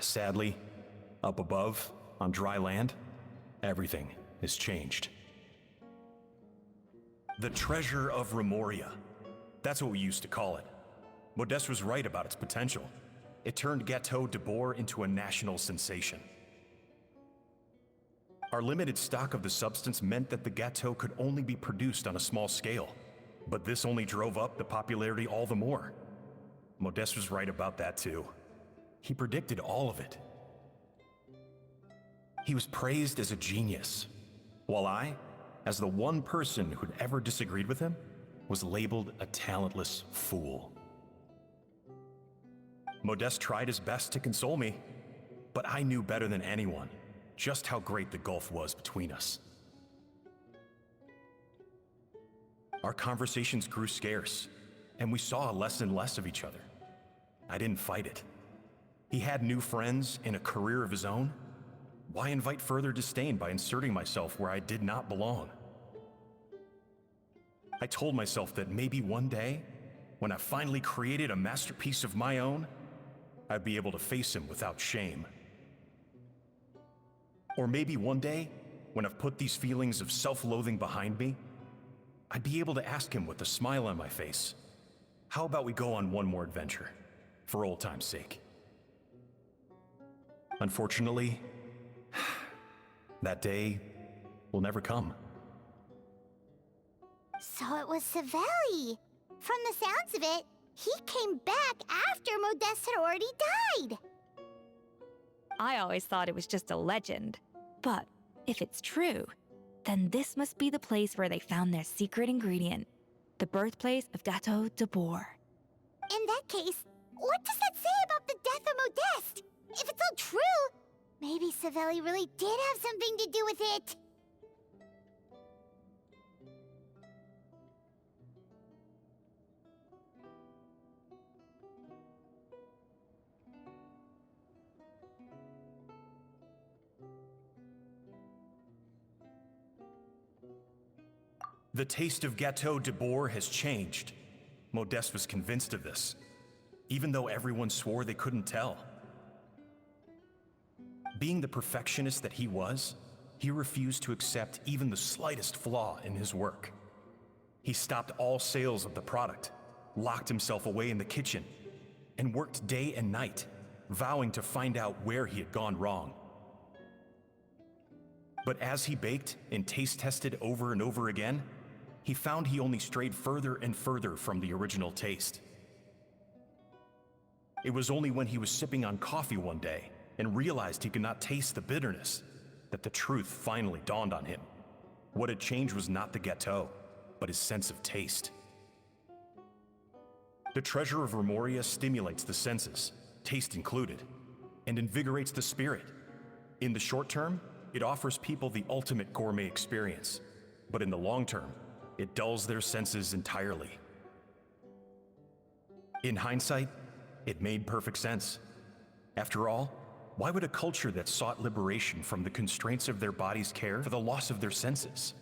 Sadly, up above, on dry land, everything has changed. The treasure of Remoria. That's what we used to call it. Modeste was right about its potential. It turned Gâteau de Bourg into a national sensation. Our limited stock of the substance meant that the gâteau could only be produced on a small scale, but this only drove up the popularity all the more. Modeste was right about that too. He predicted all of it. He was praised as a genius, while I, as the one person who'd ever disagreed with him, was labeled a talentless fool. Modeste tried his best to console me, but I knew better than anyone just how great the gulf was between us. Our conversations grew scarce, and we saw less and less of each other. I didn't fight it. He had new friends and a career of his own. Why invite further disdain by inserting myself where I did not belong? I told myself that maybe one day, when I finally created a masterpiece of my own, I'd be able to face him without shame. Or maybe one day, when I've put these feelings of self-loathing behind me, I'd be able to ask him with a smile on my face, how about we go on one more adventure, for old time's sake? Unfortunately, that day will never come. So it was Savelli. From the sounds of it, he came back after Modeste had already died. I always thought it was just a legend. But if it's true, then this must be the place where they found their secret ingredient, the birthplace of Gâteau de Bourg. In that case, what does that say about the death of Modeste? If it's all true, maybe Savelli really did have something to do with it. The taste of Gâteau de Bourg has changed. Modeste was convinced of this, even though everyone swore they couldn't tell. Being the perfectionist that he was, he refused to accept even the slightest flaw in his work. He stopped all sales of the product, locked himself away in the kitchen, and worked day and night, vowing to find out where he had gone wrong. But as he baked and taste tested over and over again, he found he only strayed further and further from the original taste. It was only when he was sipping on coffee one day and realized he could not taste the bitterness that the truth finally dawned on him. What had changed was not the gâteau, but his sense of taste. The treasure of Remoria stimulates the senses, taste included, and invigorates the spirit. In the short term, it offers people the ultimate gourmet experience, but in the long term, it dulls their senses entirely. In hindsight, it made perfect sense. After all, why would a culture that sought liberation from the constraints of their bodies care for the loss of their senses?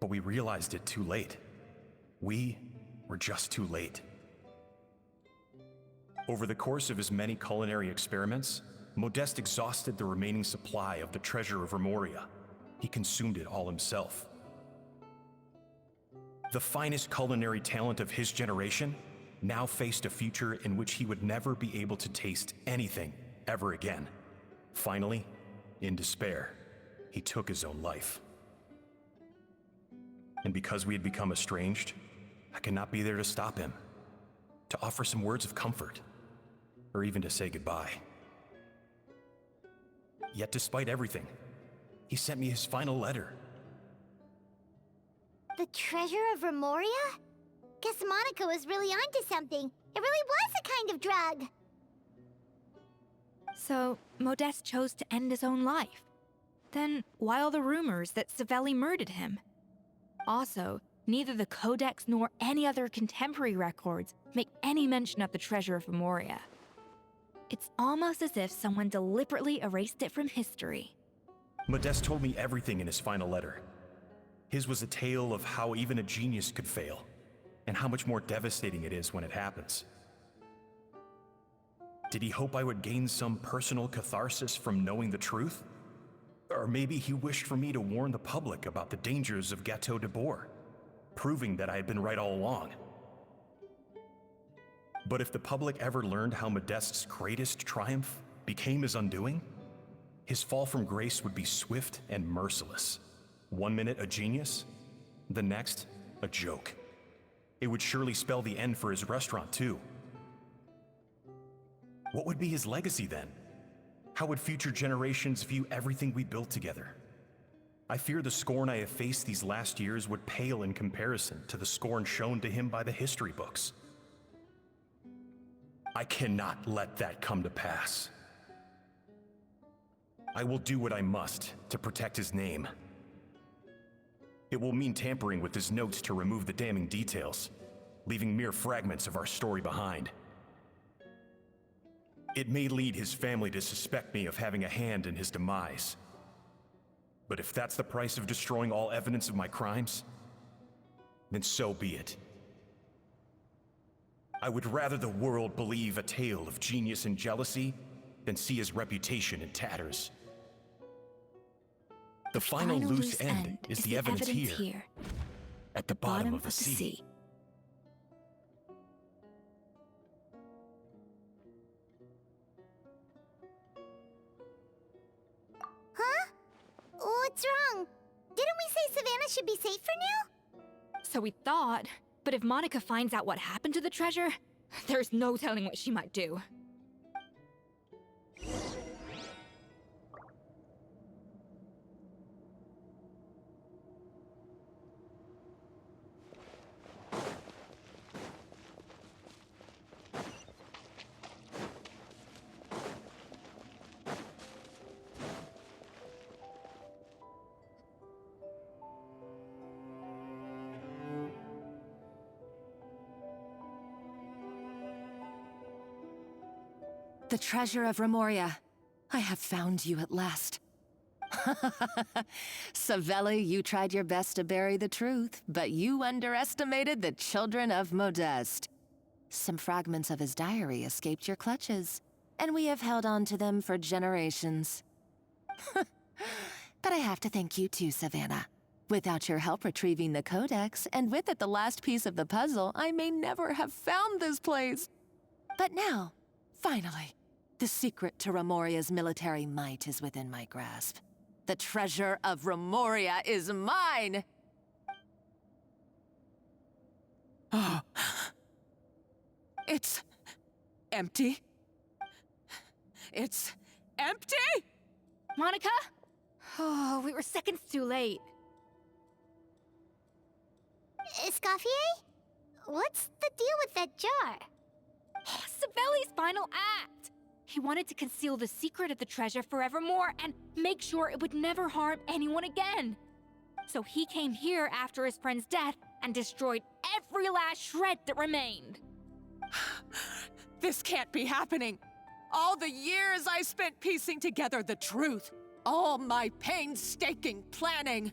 But we realized it too late. We were just too late. Over the course of his many culinary experiments, Modeste exhausted the remaining supply of the treasure of Remoria. He consumed it all himself. The finest culinary talent of his generation now faced a future in which he would never be able to taste anything ever again. Finally, in despair, he took his own life. And because we had become estranged, I could not be there to stop him, to offer some words of comfort, or even to say goodbye. Yet despite everything, he sent me his final letter. The treasure of Remoria? Guess Monica was really onto something. It really was a kind of drug. So, Modeste chose to end his own life. Then, why all the rumors that Savelli murdered him? Also, neither the Codex nor any other contemporary records make any mention of the treasure of Remoria. It's almost as if someone deliberately erased it from history. Modeste told me everything in his final letter. His was a tale of how even a genius could fail, and how much more devastating it is when it happens. Did he hope I would gain some personal catharsis from knowing the truth? Or maybe he wished for me to warn the public about the dangers of Gateau de Bourg, proving that I had been right all along. But if the public ever learned how Modeste's greatest triumph became his undoing, his fall from grace would be swift and merciless. 1 minute a genius, the next a joke. It would surely spell the end for his restaurant too. What would be his legacy then? How would future generations view everything we built together? I fear the scorn I have faced these last years would pale in comparison to the scorn shown to him by the history books. I cannot let that come to pass. I will do what I must to protect his name. It will mean tampering with his notes to remove the damning details, leaving mere fragments of our story behind. It may lead his family to suspect me of having a hand in his demise. But if that's the price of destroying all evidence of my crimes, then so be it. I would rather the world believe a tale of genius and jealousy than see his reputation in tatters. The final loose end is the evidence here, at the bottom of the sea. Huh? What's wrong? Didn't we say Savannah should be safe for now? So we thought, but if Monica finds out what happened to the treasure, there's no telling what she might do. The treasure of Remoria. I have found you at last. Savelli, you tried your best to bury the truth, but you underestimated the children of Modeste. Some fragments of his diary escaped your clutches, and we have held on to them for generations. But I have to thank you too, Savannah. Without your help retrieving the codex, and with it the last piece of the puzzle, I may never have found this place. But now, finally, the secret to Remoria's military might is within my grasp. The treasure of Remoria is mine! Oh. It's empty. It's empty? Monica? Oh, we were seconds too late. Escoffier? What's the deal with that jar? Savelli's final act! He wanted to conceal the secret of the treasure forevermore and make sure it would never harm anyone again. So he came here after his friend's death and destroyed every last shred that remained. This can't be happening. All the years I spent piecing together the truth. All my painstaking planning.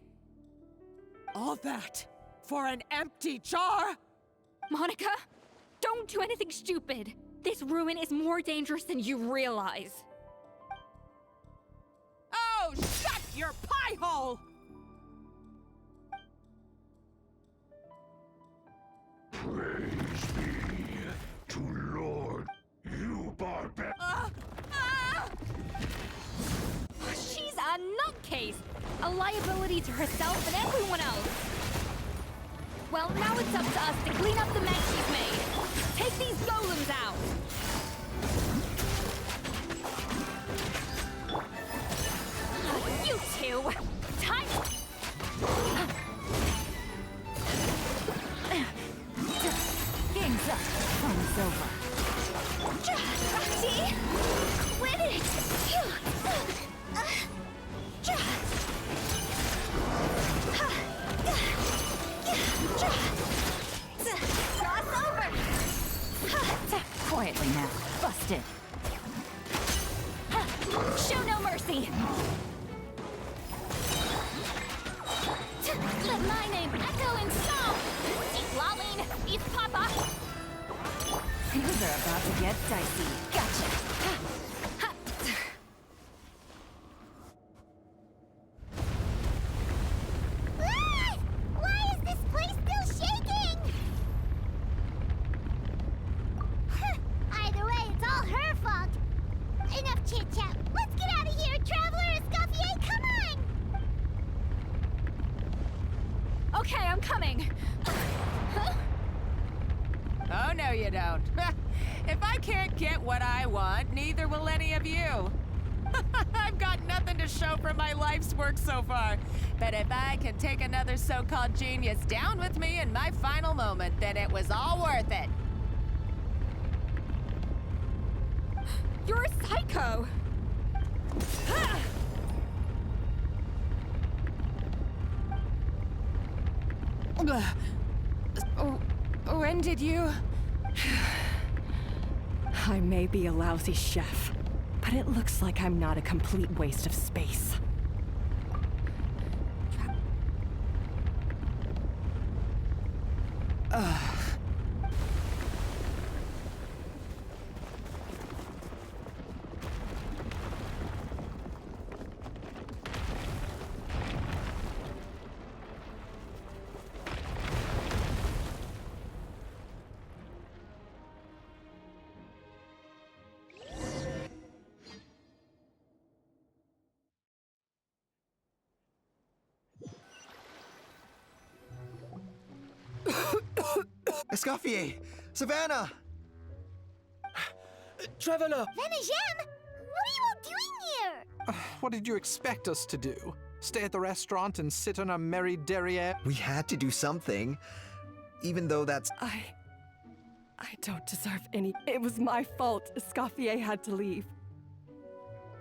All that for an empty jar? Monica, don't do anything stupid. This ruin is more dangerous than you realize. Oh, shut your pie hole! Praise be to Lord, you barbarian. She's a nutcase, a liability to herself and everyone else. Well, now it's up to us to clean up the mess she's made. Take these golems out! You two! Time! Game's up. Fun's over. Roxy! Quit it! Cross over! Quietly now. Busted. Show no mercy! Let my name echo in song! Eat Lolling, eat Papa! Things are about to get dicey. Gotcha. Ah! Why is this place still shaking? Either way, it's all her fault. Enough chit-chat. Let's get out of here, Traveler Escoffier, come on! Okay, I'm coming. Huh? Oh, no, you don't. If I can't get what I want, neither will any of you. I've got nothing to show for my life's work so far. But if I can take another so-called genius down with me in my final moment, then it was all worth it. You're a psycho! When did you... I may be a lousy chef, but it looks like I'm not a complete waste of space. Escoffier! Savannah! Traveler! Venejem! What are you all doing here? What did you expect us to do? Stay at the restaurant and sit on a merry derriere? We had to do something. Even though that's... I don't deserve any. It was my fault. Escoffier had to leave.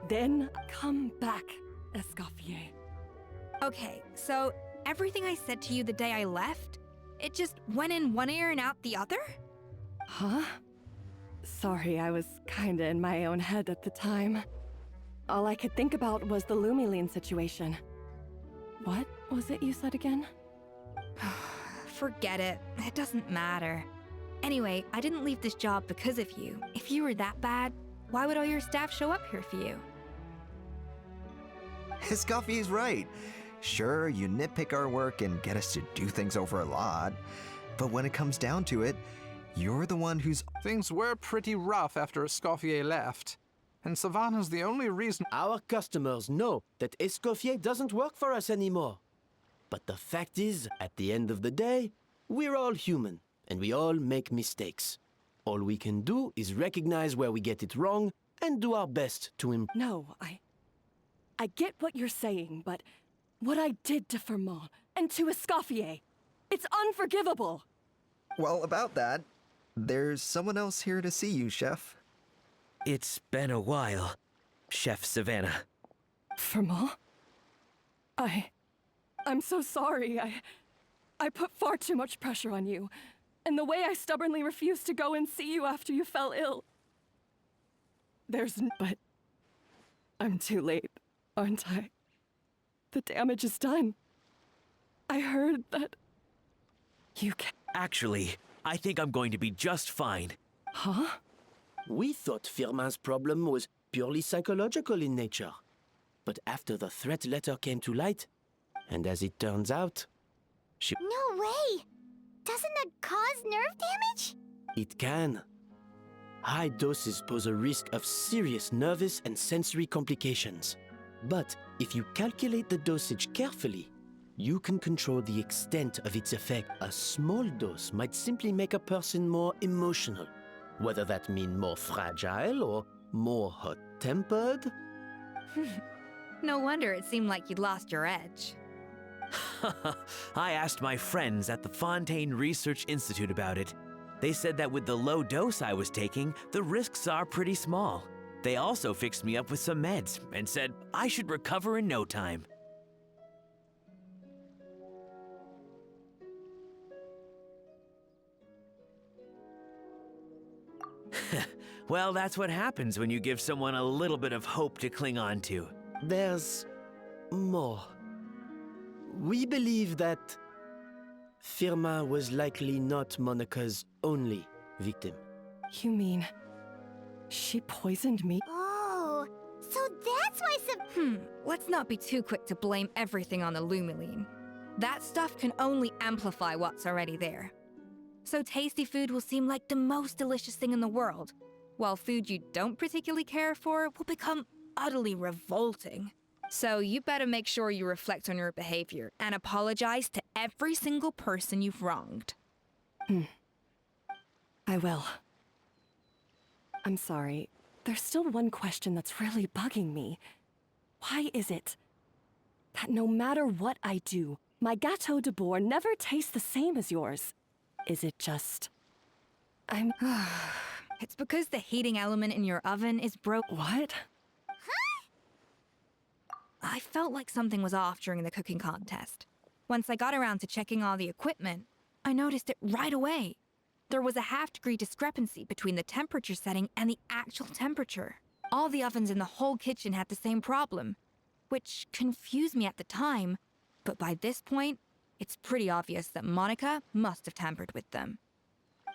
Then come back, Escoffier. Okay, so everything I said to you the day I left, it just went in one ear and out the other? Huh? Sorry, I was kinda in my own head at the time. All I could think about was the Lumiline situation. What was it you said again? Forget it. It doesn't matter. Anyway, I didn't leave this job because of you. If you were that bad, why would all your staff show up here for you? Escoffier's right. Sure, you nitpick our work and get us to do things over a lot. But when it comes down to it, you're the one who's... Things were pretty rough after Escoffier left. And Savannah's the only reason... Our customers know that Escoffier doesn't work for us anymore. But the fact is, at the end of the day, we're all human, and we all make mistakes. All we can do is recognize where we get it wrong and do our best to improve. No, I get what you're saying, but what I did to Fermont and to Escoffier, it's unforgivable. Well, about that, there's someone else here to see you, Chef. It's been a while, Chef Savannah. Fermont? I'm so sorry. I put far too much pressure on you. And the way I stubbornly refused to go and see you after you fell ill. But I'm too late, aren't I? The damage is done. I heard that you can... Actually, I think I'm going to be just fine. Huh? We thought Firmin's problem was purely psychological in nature. But after the threat letter came to light, and as it turns out, No way! Doesn't that cause nerve damage? it can. High doses pose a risk of serious nervous and sensory complications. But if you calculate the dosage carefully, you can control the extent of its effect. A small dose might simply make a person more emotional, whether that means more fragile or more hot-tempered. No wonder it seemed like you'd lost your edge. I asked my friends at the Fontaine Research Institute about it. They said that with the low dose I was taking, the risks are pretty small. They also fixed me up with some meds and said I should recover in no time. Well, that's what happens when you give someone a little bit of hope to cling on to. There's more. We believe that Firma was likely not Monica's only victim. You mean she poisoned me? Oh, so that's why Let's not be too quick to blame everything on the Lumiline. That stuff can only amplify what's already there. So tasty food will seem like the most delicious thing in the world, while food you don't particularly care for will become utterly revolting. So you better make sure you reflect on your behavior and apologize to every single person you've wronged. I will. I'm sorry. There's still one question that's really bugging me. Why is it that no matter what I do, my Gâteau de Bourg never tastes the same as yours? Is it just... It's because the heating element in your oven is broke. What? I felt like something was off during the cooking contest. Once I got around to checking all the equipment, I noticed it right away. There was a half-degree discrepancy between the temperature setting and the actual temperature. All the ovens in the whole kitchen had the same problem, which confused me at the time, but by this point, it's pretty obvious that Monica must have tampered with them.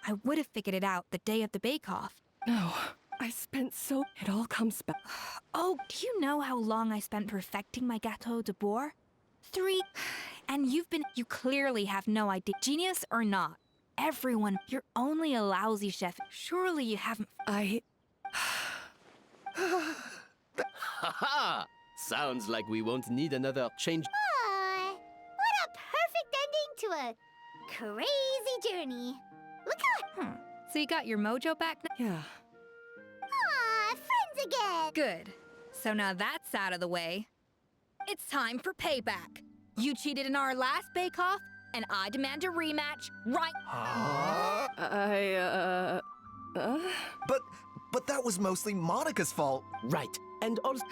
I would have figured it out the day of the bake-off. No, I spent so... It all comes back. Oh, do you know how long I spent perfecting my Gâteau de Bourg? 3... And you clearly have no idea. Genius or not, everyone, you're only a lousy chef. Surely you haven't... Haha! Sounds like we won't need another change. what a perfect ending to a crazy journey. Look out! So you got your mojo back now? Yeah. Aw, friends again! Good. So now that's out of the way. It's time for payback. You cheated in our last bake-off, and I demand a rematch right... But that was mostly Monica's fault. Right. And also...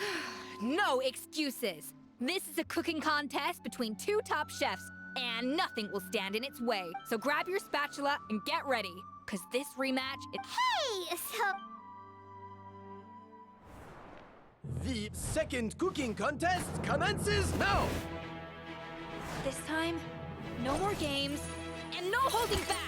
No excuses. This is a cooking contest between two top chefs, and nothing will stand in its way. So grab your spatula and get ready, because this rematch is... Hey, so... The second cooking contest commences now! This time, no more games, and no holding back!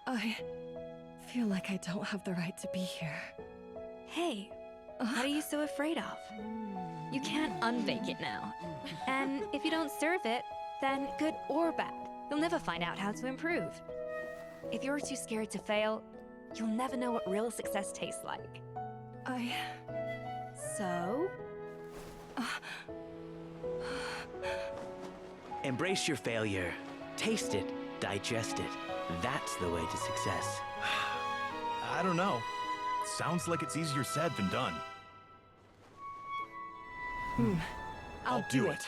I feel like I don't have the right to be here. Hey, what are you so afraid of? You can't unbake it now. And if you don't serve it, then good or bad, you'll never find out how to improve. If you're too scared to fail, you'll never know what real success tastes like. So? Embrace your failure. Taste it. Digest it. That's the way to success. I don't know. Sounds like it's easier said than done. I'll do it.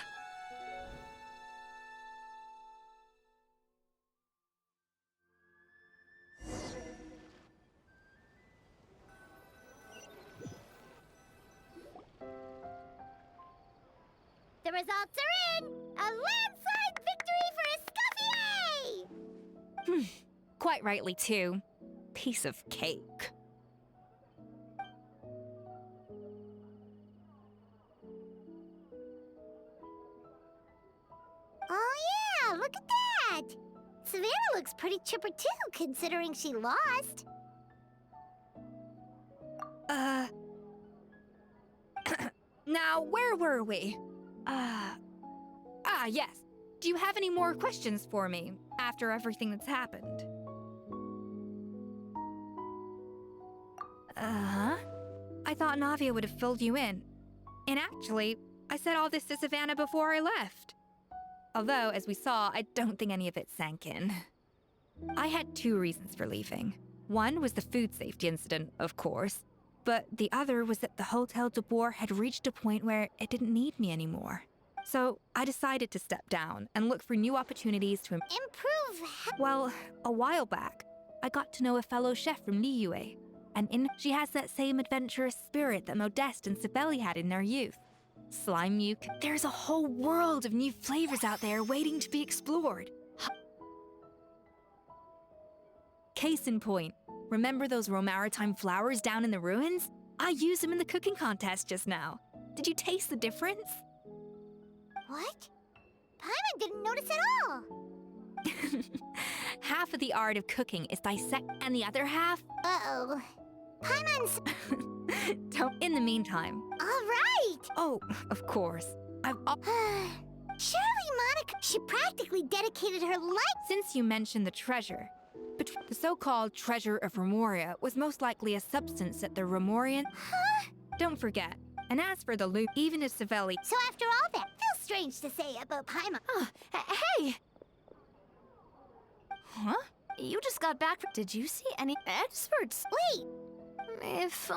The results are in! A landslide victory for Escoffier! Quite rightly, too. Piece of cake. Oh yeah, look at that! Savannah looks pretty chipper too, considering she lost. Now, where were we? Yes. do you have any more questions for me after everything that's happened? Uh-huh. I thought Navia would have filled you in. And actually, I said all this to Savannah before I left. Although, as we saw, I don't think any of it sank in. I had 2 reasons for leaving. One was the food safety incident, of course, but the other was that the Hotel de Boer had reached a point where it didn't need me anymore. So I decided to step down and look for new opportunities to Improve. Well, a while back, I got to know a fellow chef from Liyue, and she has that same adventurous spirit that Modeste and Sibeli had in their youth. Slime Muke. There's a whole world of new flavors out there waiting to be explored. Case in point, remember those Romaritime flowers down in the ruins? I used them in the cooking contest just now. Did you taste the difference? What? Paimon didn't notice at all. Half of the art of cooking is dissect, and the other half? Uh-oh. Paimon's... In the meantime... All right! Oh, of course. Surely Monica... She practically dedicated her life... Since you mentioned the treasure, the so-called treasure of Remoria was most likely a substance that the Remorian... Huh? Don't forget. And as for the loot, even if Sibeli... So after all that, feels strange to say about Paimon. Hey! Huh? You just got back. Did you see any experts? Wait! If